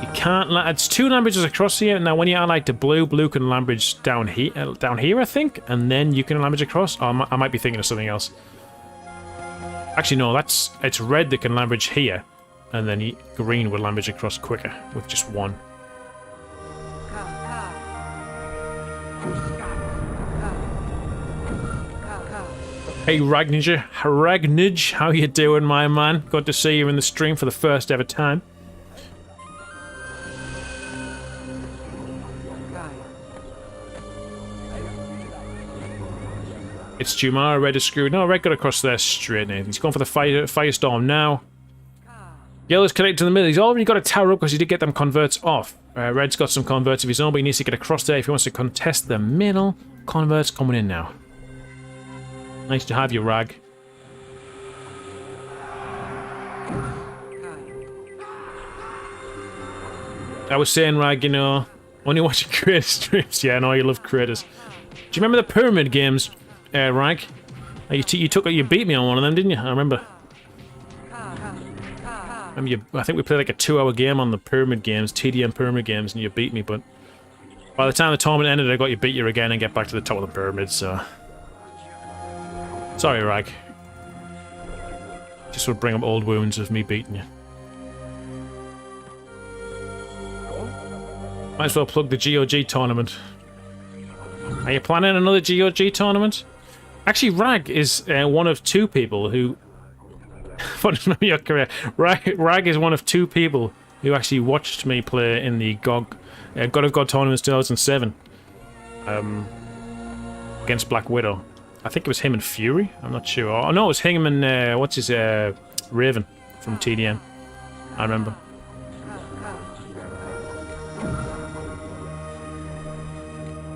You can't. It's 2 land bridges across here. Now, when you add like the blue can land bridge down here, I think, and then you can land bridge across. Oh, I might be thinking of something else. Actually, no. It's red that can land bridge here, and then green would land bridge across quicker with just 1. Hey Ragnij, how you doing, my man? Good to see you in the stream for the first ever time. It's Jumara, red is screwed. No, red got across there straight in. He's going for the firestorm now. Yellow's connected to the middle. He's already got a tower up because he did get them converts off. Red's got some converts of his own, but he needs to get across there if he wants to contest the middle. Converts coming in now. Nice to have you, Rag. I was saying, Rag, you know, only watching creator streams. Yeah, I know you love creators. Do you remember the pyramid games, Rag? You beat me on one of them, didn't you? I remember. I think we played like a 2-hour game on the pyramid games, TDM pyramid games, and you beat me, but by the time the tournament ended, I got you beat you again and get back to the top of the pyramid, so... Sorry, Rag. Just would bring up old wounds of me beating you. Might as well plug the GOG tournament. Are you planning another GOG tournament? Actually, Rag is one of 2 people who... your career. Rag is one of 2 people who actually watched me play in the God of God tournaments 2007 against Black Widow. I think it was him and Fury. I'm not sure. Oh no, it was him and what's his Raven from TDM. I remember.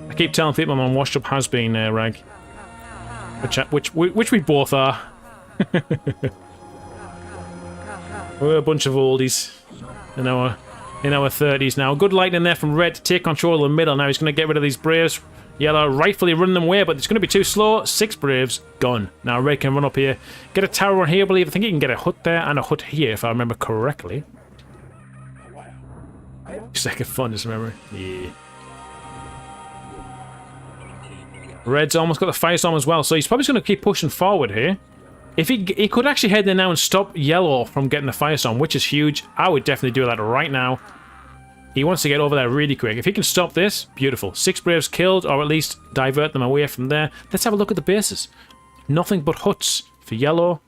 I keep telling people I'm on washed up has been Rag, which we both are. We're a bunch of oldies in our 30s now. Good light in there from Red to take control of the middle. Now he's going to get rid of these Braves. Yellow rightfully running them away, but it's going to be too slow. 6 Braves gone. Now Red can run up here, get a tower on here. I think he can get a hut there and a hut here, if I remember correctly. Second fondest memory. Yeah. Red's almost got the Firestorm as well, so he's probably going to keep pushing forward here. If he could actually head there now and stop Yellow from getting the Firestorm, which is huge. I would definitely do that right now. He wants to get over there really quick. If he can stop this, beautiful. 6 Braves killed, or at least divert them away from there. Let's have a look at the bases. Nothing but huts for Yellow.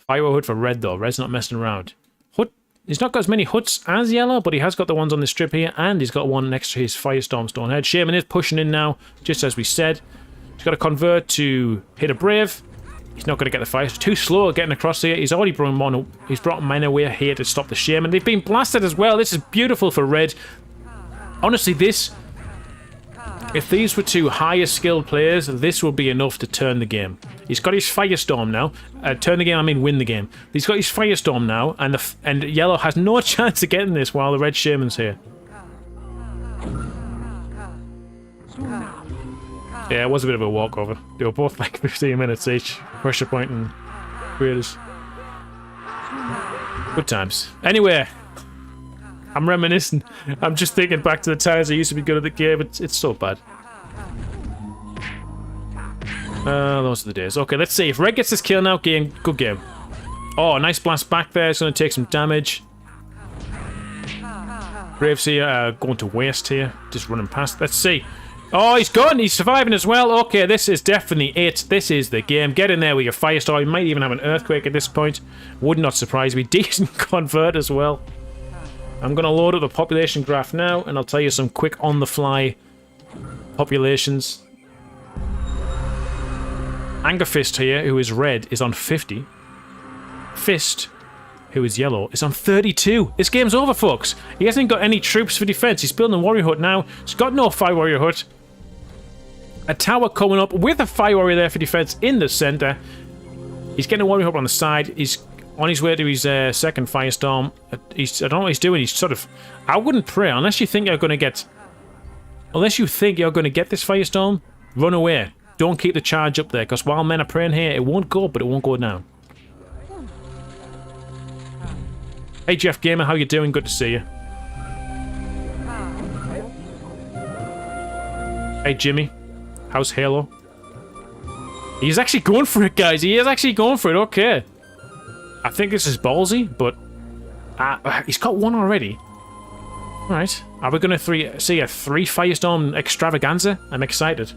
Fire hut for Red, though. Red's not messing around. Hut. He's not got as many huts as Yellow, but he has got the ones on the strip here, and he's got one next to his Firestorm Stonehead. Shaman is pushing in now, just as we said. He's got to convert to hit a Brave. He's not going to get the fire. It's too slow getting across here. He's already brought men away here to stop the Shaman. They've been blasted as well. This is beautiful for Red. Honestly, if these were 2 higher skilled players, this would be enough to turn the game. He's got his Firestorm now. Turn the game, I mean win the game. He's got his Firestorm now, and Yellow has no chance of getting this while the Red Shaman's here. Yeah, it was a bit of a walkover. They were both like 15 minutes each. Pressure point and creators. Good times. Anyway, I'm reminiscing. I'm just thinking back to the times I used to be good at the game. It's so bad. Those are the days. Okay, let's see. If Red gets this kill now, good game. Oh, nice blast back there. It's going to take some damage. Braves here going to waste here. Just running past. Let's see. Oh, he's gone. He's surviving as well. Okay, this is definitely it. This is the game. Get in there with your Firestorm. You might even have an Earthquake at this point. Would not surprise me. Decent convert as well. I'm going to load up the population graph now, and I'll tell you some quick on-the-fly populations. Anger Fist here, who is red, is on 50. Fist, who is yellow, is on 32. This game's over, folks. He hasn't got any troops for defense. He's building a warrior hut now. He's got no fire warrior hut. A tower coming up with a fire warrior there for defense in the center. He's getting a warrior hut on the side. He's on his way to his second firestorm. I don't know what he's doing. He's sort of... I wouldn't pray unless you think you're going to get... Unless you think you're going to get this firestorm, run away. Don't keep the charge up there, because while men are praying here, it won't go up, but it won't go down. Hey Jeff Gamer, how you doing? Good to see you. Hey Jimmy, how's Halo? He's actually going for it, guys. He is actually going for it. Okay. I think this is ballsy, but he's got one already. All right. Are we going to see a 3 firestorm extravaganza? I'm excited.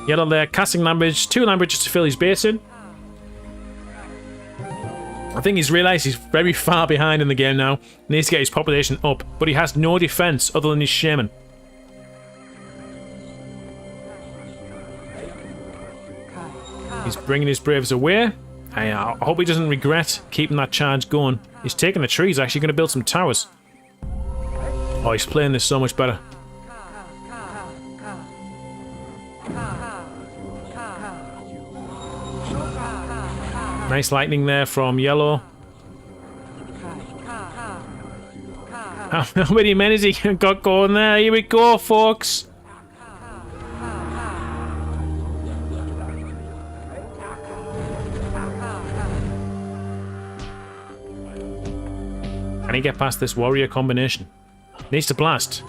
Yellow there, casting Lambridge, 2 Lambridges to fill his base in. I think he's realised he's very far behind in the game now. Needs to get his population up, but he has no defence other than his shaman. He's bringing his braves away. I hope he doesn't regret keeping that charge going. He's taking the tree. He's actually going to build some towers. Oh, he's playing this so much better. Nice lightning there from yellow. How many men has he got going there? Here we go, folks. Can he get past this warrior combination? Needs to blast.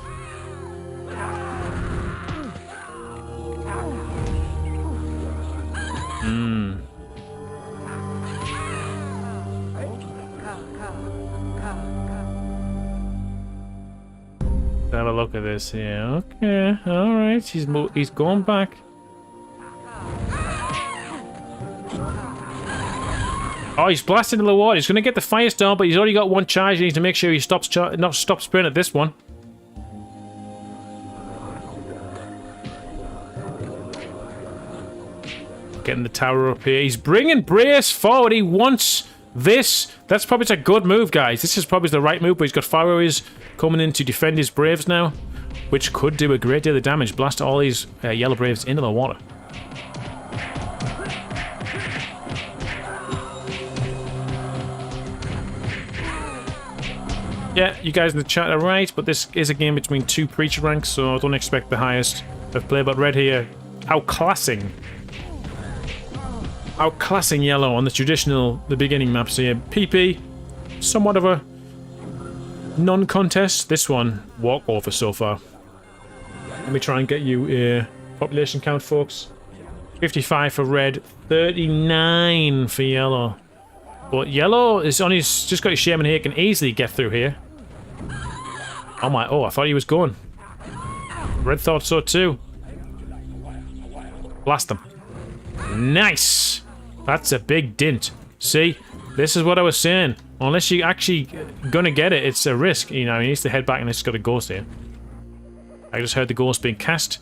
Have a look at this here. Okay, alright. He's going back. Oh, he's blasting into the water. He's going to get the firestorm, but he's already got one charge. He needs to make sure he stops spraying at this one. Getting the tower up here. He's bringing Brace forward. He wants this. That's probably a good move, guys. This is probably the right move, but he's got fire warriors coming in to defend his Braves now, which could do a great deal of damage. Blast all these yellow Braves into the water. Yeah, you guys in the chat are right, but this is a game between two Preacher ranks, so I don't expect the highest of play. But Red here, outclassing yellow on the beginning maps here. PP, somewhat of a non-contest. This one, walkover so far. Let me try and get you a population count, folks. 55 for red, 39 for yellow. But yellow is on his, just got his shaman here, can easily get through here. Oh, I thought he was going. Red thought so too. Blast him. Nice! That's a big dint. See? This is what I was saying. Unless you're actually gonna get it, it's a risk. You know, he needs to head back and it's got a ghost here. I just heard the ghost being cast.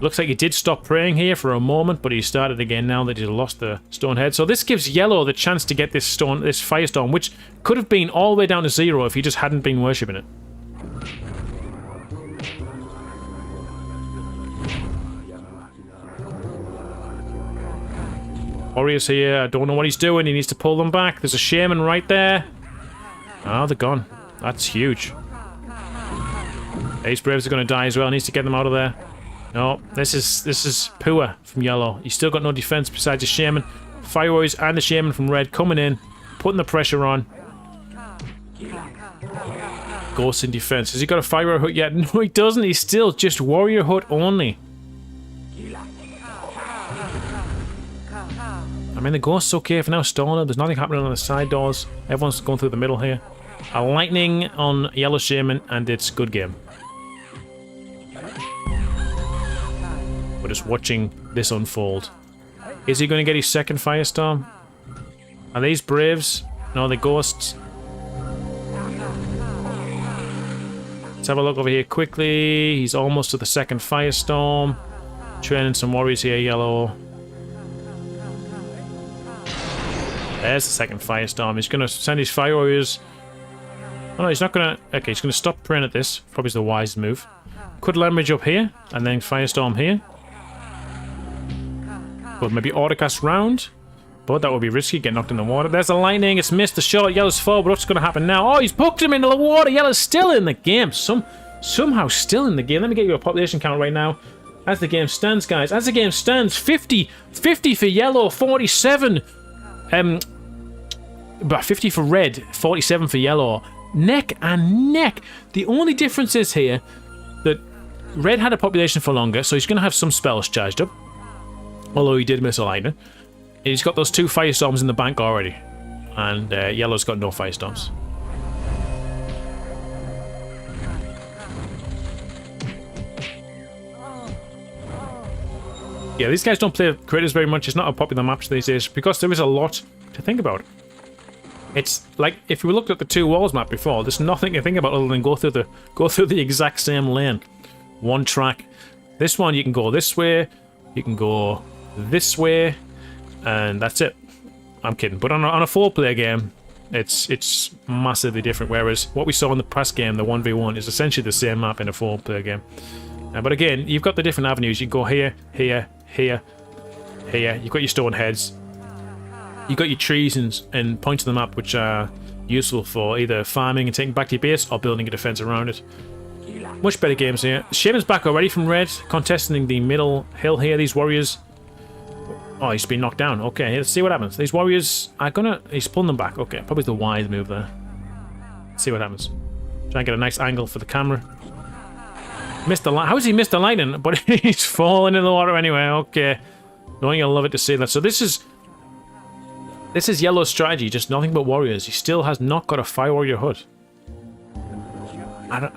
Looks like he did stop praying here for a moment, but he started again now that he's lost the stone head. So this gives yellow the chance to get this firestorm, which could have been all the way down to 0 if he just hadn't been worshipping it. Warriors here, I don't know what he's doing. He needs to pull them back. There's a shaman right there. Oh, they're gone. That's huge. Ace Braves are going to die as well. Needs to get them out of there. No, this is poor from yellow. He's still got no defense besides the shaman. Fire warriors and the shaman from red coming in, putting the pressure on. Ghost in defense. Has he got a fire warrior hut yet? No, he doesn't. He's still just warrior hut only. I mean, the ghost's okay for now. Stoner. There's nothing happening on the side doors. Everyone's going through the middle here. A lightning on yellow shaman, and it's good game. We're just watching this unfold. Is he going to get his second firestorm? Are these Braves? No, they're ghosts. Let's have a look over here quickly. He's almost to the second firestorm. Training some warriors here, yellow. There's the second firestorm. He's going to send his fire warriors. Oh no, he's not going to... Okay, he's going to stop praying at this. Probably the wise move. Could leverage up here, and then firestorm here. But maybe autocast round. But that would be risky, get knocked in the water. There's the lightning, it's missed the shot. Yellow's forward, but what's going to happen now? Oh, he's poked him into the water. Yellow's still in the game. Somehow still in the game. Let me get you a population count right now. As the game stands, guys. As the game stands, 50 for yellow, 47. But 50 for red, 47 for yellow. Neck and neck. The only difference is here that red had a population for longer, so he's going to have some spells charged up. Although he did miss a lightning. He's got those 2 firestorms in the bank already. And yellow's got no firestorms. Yeah, these guys don't play creators very much. It's not a popular map these days because there is a lot to think about. It's like if we looked at the 2 walls map before, there's nothing to think about other than go through the exact same lane. One track. This one you can go this way, you can go this way, and that's it. I'm kidding. But on a 4-player game, it's massively different. Whereas what we saw in the past game, the 1v1, is essentially the same map in a 4-player game. But again, you've got the different avenues. You can go here, here, here, here. You've got your stone heads. You've got your trees and points of the map which are useful for either farming and taking back to your base or building a defense around it. Much better games here. Shaman's back already from red, contesting the middle hill here. These warriors... Oh, he's been knocked down. Okay, let's see what happens. These warriors are gonna... He's pulling them back. Okay, probably the wise move there. Let's see what happens. Try and get a nice angle for the camera. Missed the light. How has he missed the lightning? But he's falling in the water anyway. Okay. Knowing you'll love it to see that. So this is Yellow's strategy. Just nothing but warriors. He still has not got a fire warrior hood.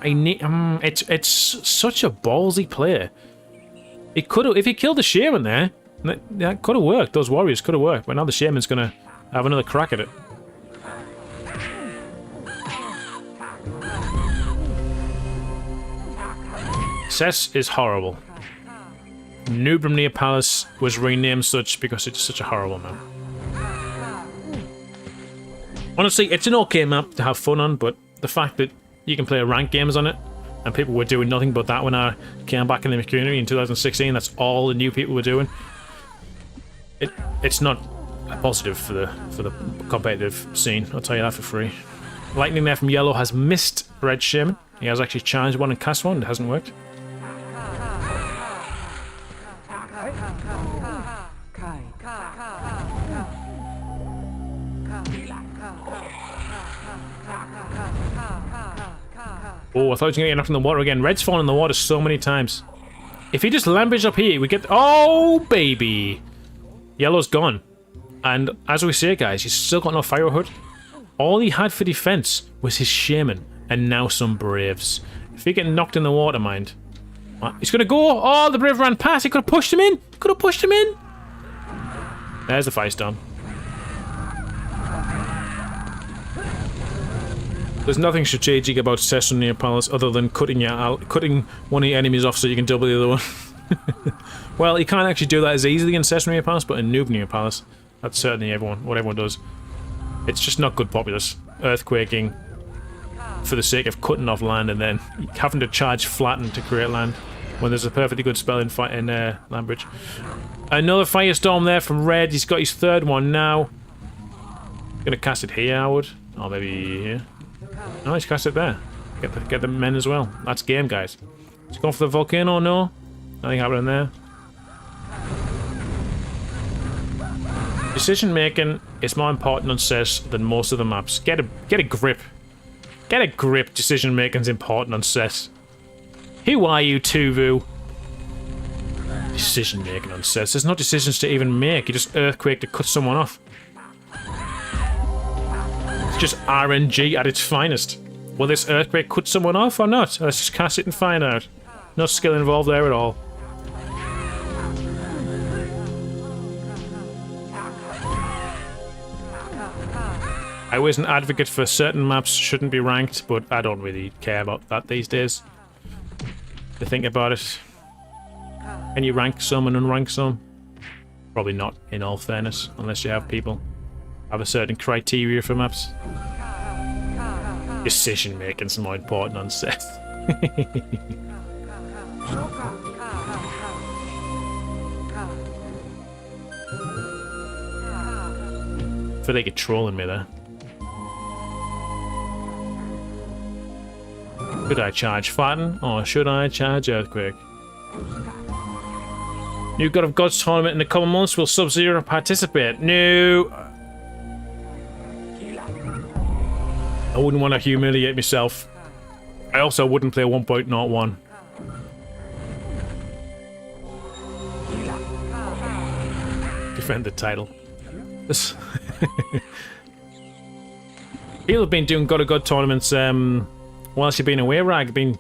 It's such a ballsy player. It could have... If he killed the shaman there... That could have worked. Those warriors could have worked. But now the shaman's going to have another crack at it. Cess is horrible. Nubrum near Palace was renamed such because it's such a horrible map. Honestly, it's an okay map to have fun on, but the fact that you can play ranked games on it, and people were doing nothing but that when I came back in the community in 2016, that's all the new people were doing. It's not a positive for the competitive scene, I'll tell you that for free. Lightning there from Yellow has missed Red Shaman. He has actually challenged one and cast one, it hasn't worked. Oh, I thought he was going to get knocked in the water again. Red's fallen in the water so many times. If he just lambage up here, we get... Oh, baby! Yellow's gone. And as we say, guys, he's still got no fire hood. All he had for defense was his shaman, and now some braves. If he get knocked in the water, mind. He's going to go! Oh, the brave ran past. He could have pushed him in! Could have pushed him in! There's the firestorm. There's nothing strategic about Cess near Palace other than cutting one of your enemies off so you can double the other one. Well, you can't actually do that as easily in Cess near Palace, but in Noob near Palace, that's certainly what everyone does. It's just not good populace. Earthquaking for the sake of cutting off land and then having to charge flatten to create land when there's a perfectly good spell in Landbridge. Another firestorm there from Red. He's got his third one now. Gonna cast it here, I would. Or maybe here. No, he's cast it there. Get the men as well. That's game, guys. He's going for the volcano, no? Nothing happening there. Decision making is more important on Cess than most of the maps. Get a grip. Get a grip. Decision making's important on Cess. Who are you, Tuvu? Decision making on Cess. There's no decisions to even make. You just earthquake to cut someone off. It's just RNG at its finest. Will this earthquake cut someone off or not? Let's just cast it and find out. No skill involved there at all. I was an advocate for certain maps shouldn't be ranked, but I don't really care about that these days. To think about it. Can you rank some and unrank some? Probably not, in all fairness, unless you have people have a certain criteria for maps. Decision making's more important on Seth. I feel like you're trolling me there. Should I charge Flatten or should I charge Earthquake? New God of Gods tournament in the coming months. Will Sub-Zero participate? No. I wouldn't want to humiliate myself. I also wouldn't play 1.01. Defend the title. This People have been doing God of God tournaments whilst you've been away, Rag. Been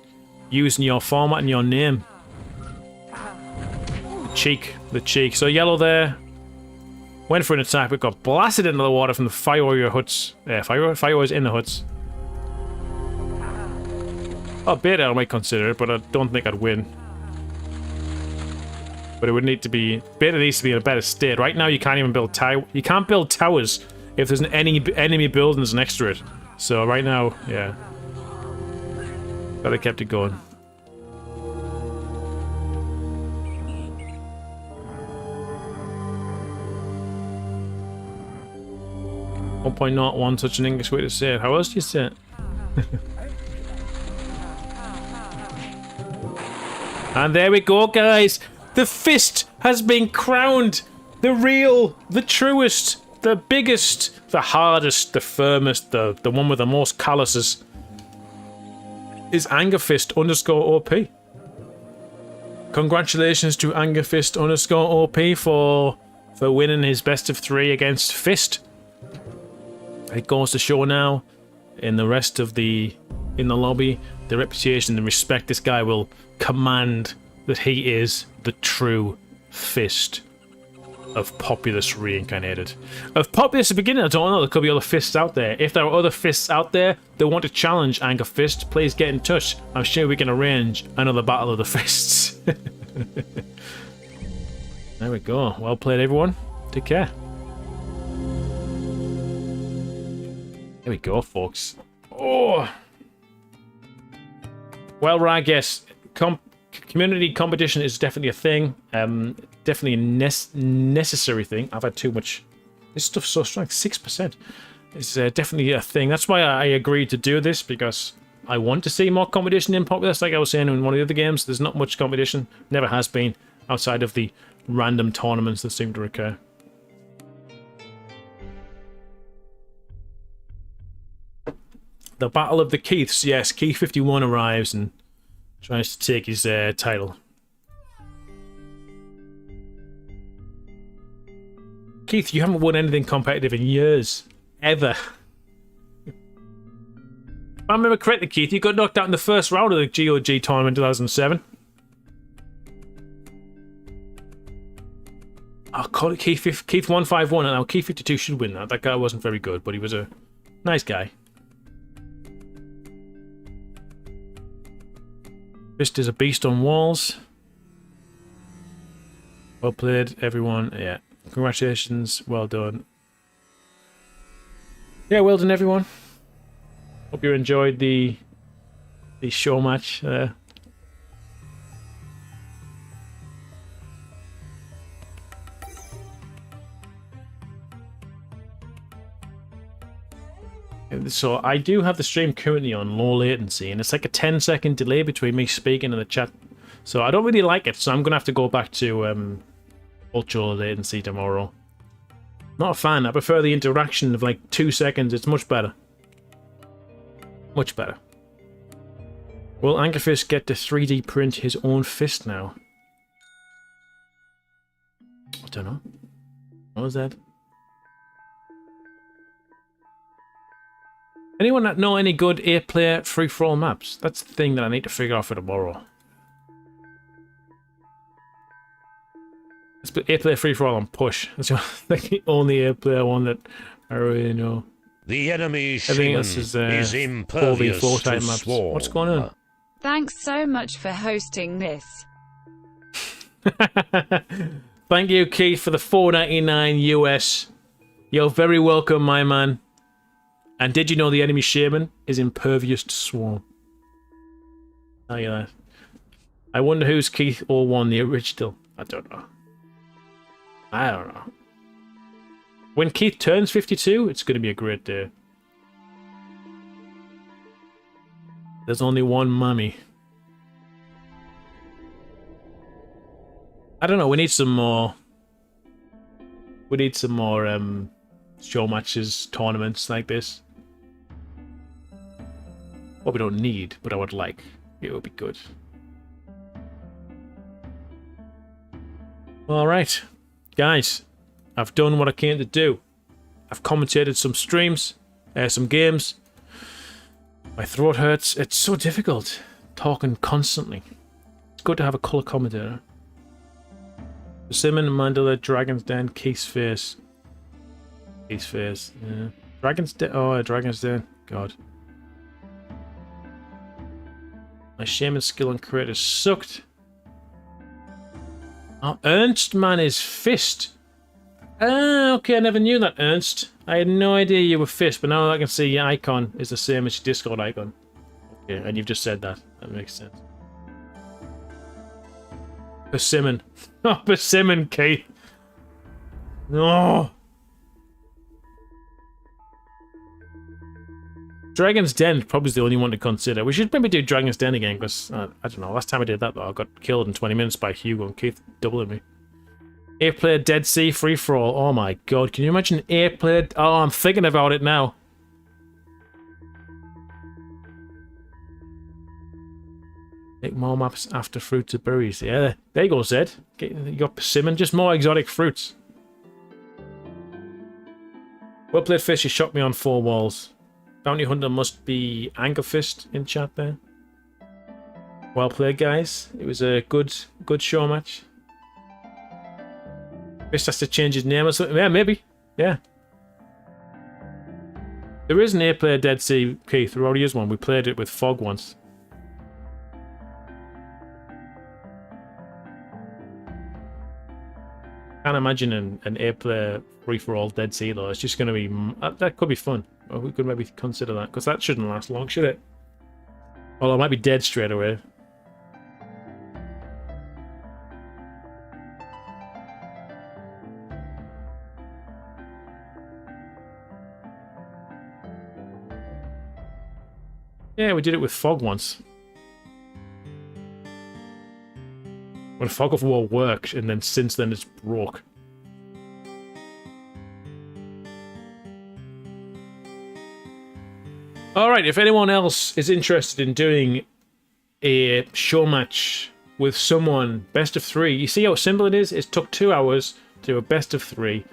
using your format and your name. The cheek. So Yellow there went for an attack, but got blasted into the water from the Fire Warrior huts. Yeah, Fire Warriors in the huts. A bit I might consider it, but I don't think I'd win. But it would need to be... Beta needs to be in a better state. Right now, you can't even build you can't build towers if there's any enemy buildings next to it. So right now, yeah. But I kept it going. .01, such an English way to say it. How else do you say it? And there we go, guys. The fist has been crowned. The real, the truest, the biggest, the hardest, the firmest, the one with the most calluses is Angerfist underscore OP. Congratulations to Angerfist underscore OP for winning his best of 3 against Fist. It goes to show now in the rest of in the lobby, the reputation, the respect this guy will command, that he is the true Fist of Populous reincarnated. Of Populous at the beginning, I don't know, there could be other Fists out there. If there are other Fists out there that want to challenge Anger Fist, please get in touch. I'm sure we can arrange another battle of the Fists. There we go. Well played, everyone. Take care. There we go, folks. Oh! Well, I guess community competition is definitely a thing. Definitely a necessary thing. I've had too much. This stuff's so strong. 6%. It's definitely a thing. That's why I agreed to do this, because I want to see more competition in Populous. Like I was saying in one of the other games, there's not much competition. Never has been, outside of the random tournaments that seem to recur. The Battle of the Keiths. Yes, Keith 51 arrives and tries to take his title. Keith, you haven't won anything competitive in years. Ever. If I remember correctly, Keith, you got knocked out in the first round of the GOG tournament in 2007. I'll call it Keith 151, and now Keith 52 should win that. That guy wasn't very good, but he was a nice guy. Fist is a beast on walls. Well played, everyone. Yeah. Congratulations. Well done. Yeah, well done, everyone. Hope you enjoyed the show match. So I do have the stream currently on low latency, and it's like a 10-second delay between me speaking and the chat. So I don't really like it, so I'm going to have to go back to ultra low latency tomorrow. Not a fan. I prefer the interaction of like 2 seconds. It's much better. Much better. Will Angerfist get to 3D print his own fist now? I don't know. What was that? Anyone that know any good 8-player free-for-all maps? That's the thing that I need to figure out for tomorrow. Let's put 8-player free-for-all on push. That's the only 8-player one that I really know. The enemy Everything else is 4v4 type maps. swarm. What's going on? Thanks so much for hosting this. Thank you, Keith, for the $4.99 US. You're very welcome, my man. And did you know the enemy shaman is impervious to swarm? Oh, yeah. I wonder who's Keith 01, the original. I don't know. I don't know. When Keith turns 52, it's going to be a great day. There's only one mummy. I don't know, we need some more... We need some more show matches, tournaments like this. What we don't need, but I would like. It would be good. Alright. Guys, I've done what I came to do. I've commentated some streams, some games. My throat hurts. It's so difficult talking constantly. It's good to have a colour commentator. Persimmon, Mandela, Dragon's Den, Keith's face. Keith's face, yeah. Dragon's Den. Oh, Dragon's Den. God. My shaman skill and creator sucked. Oh, Ernst man is Fist. Ah, okay, I never knew that, Ernst. I had no idea you were Fist, but now I can see your icon is the same as your Discord icon. Okay, and you've just said that. That makes sense. Persimmon. Oh, Persimmon, Keith. No. Dragon's Den probably is the only one to consider. We should maybe do Dragon's Den again, because, I don't know, last time I did that, though, I got killed in 20 minutes by Hugo and Keith doubling me. 8-player Dead Sea free-for-all. Oh my god, can you imagine 8-player? Oh, I'm thinking about it now. Make more maps after fruits and berries. Yeah, there you go, Zed. You got persimmon, just more exotic fruits. Well played, Fish. You shot me on 4 walls. Bounty Hunter must be Angerfist in chat there. Well played, guys. It was a good show match. Fist has to change his name or something. Yeah, maybe. Yeah. There is an 8-player Dead Sea, Keith. There already is one. We played it with Fog once. Can't imagine an 8-player free-for-all Dead Sea, though. It's just going to be... that could be fun. Or we could maybe consider that, because that shouldn't last long, should it? Although it might be dead straight away. Yeah, we did it with Fog once. When Fog of War worked, and then since then it's broke. Alright, if anyone else is interested in doing a show match with someone, best of 3, you see how simple it is? It took 2 hours to do a best of 3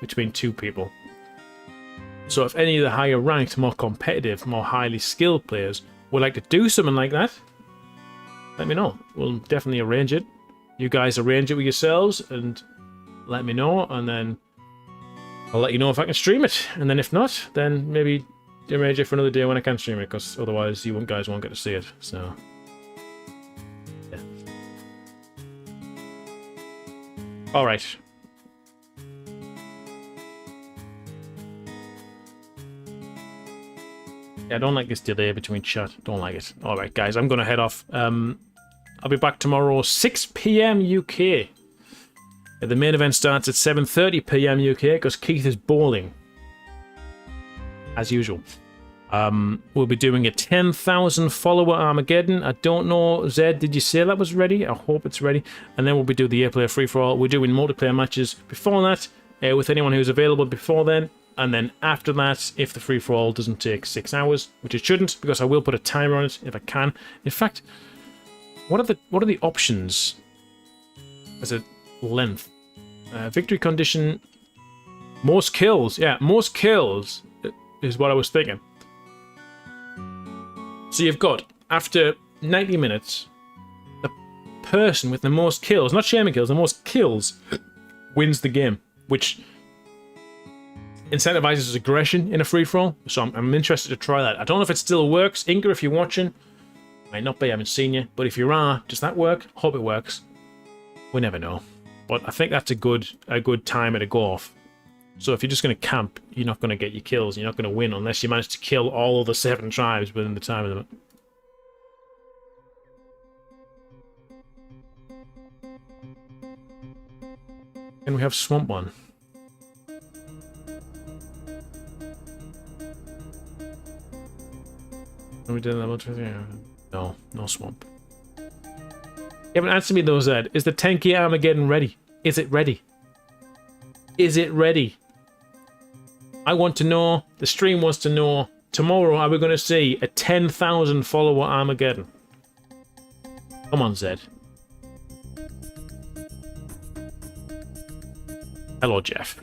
between 2 people. So if any of the higher ranked, more competitive, more highly skilled players would like to do something like that, let me know. We'll definitely arrange it. You guys arrange it with yourselves and let me know, and then I'll let you know if I can stream it. And then if not, then maybe arrange it for another day when I can stream it, because otherwise you guys won't get to see it. So, yeah. Alright. Yeah, I don't like this delay between chat. Don't like it. Alright, guys, I'm going to head off. I'll be back tomorrow, 6 PM UK. The main event starts at 7:30 PM UK, because Keith is bowling. As usual. We'll be doing a 10,000 follower Armageddon. I don't know, Zed, did you say that was ready? I hope it's ready. And then we'll be doing the 8-player free-for-all. We're doing multiplayer matches before that, with anyone who's available before then. And then after that, if the free-for-all doesn't take 6 hours, which it shouldn't, because I will put a timer on it if I can. In fact, what are the options as a length? Victory condition, most kills. Yeah, most kills is what I was thinking. So you've got, after 90 minutes, the person with the most kills, not shaming kills, the most kills, wins the game, which incentivizes aggression in a free-for-all. So I'm interested to try that. I don't know if it still works. Inga, if you're watching, might not be, I haven't seen you, but if you are, does that work? Hope it works. We never know. But I think that's a good timer to go off. So if you're just going to camp, you're not going to get your kills. You're not going to win unless you manage to kill all of the 7 tribes within the time limit. Can we have Swamp one? Have we done that much? No, no Swamp. You haven't answered me though, Zed. Is the 10k Armageddon ready? Is it ready? Is it ready? I want to know, the stream wants to know, tomorrow are we going to see a 10,000 follower Armageddon? Come on, Zed. Hello, Jeff.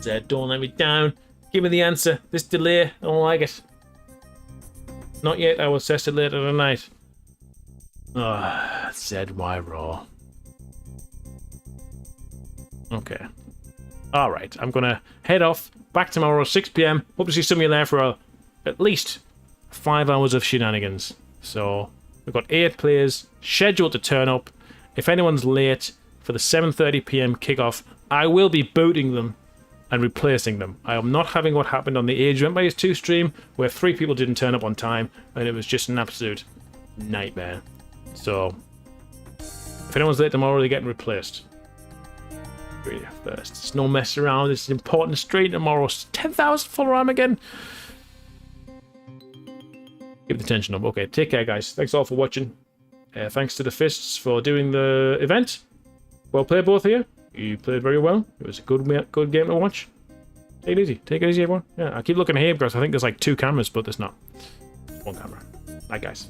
Zed, don't let me down. Give me the answer. This delay, I don't like it. Not yet, I will assess it later tonight. ZY Raw. Okay. Alright, I'm gonna head off. Back tomorrow, 6 PM. Hope to see some of you there for at least 5 hours of shenanigans. So we've got 8 players scheduled to turn up. If anyone's late for the 7:30 p.m. kickoff, I will be booting them and replacing them. I am not having what happened on the Age of Empires 2 stream, where 3 people didn't turn up on time, and it was just an absolute nightmare. So, if anyone's late tomorrow, they're getting replaced. Really first. It's no mess around. It's an important stream tomorrow. 10,000 follower am again. Keep the tension up. Okay, take care, guys. Thanks all for watching. Thanks to the Fists for doing the event. Well played, both of you. You played very well. It was a good game to watch. Take it easy. Take it easy, everyone. Yeah, I keep looking here because I think there's like 2 cameras, but there's not. 1 camera. Bye, guys.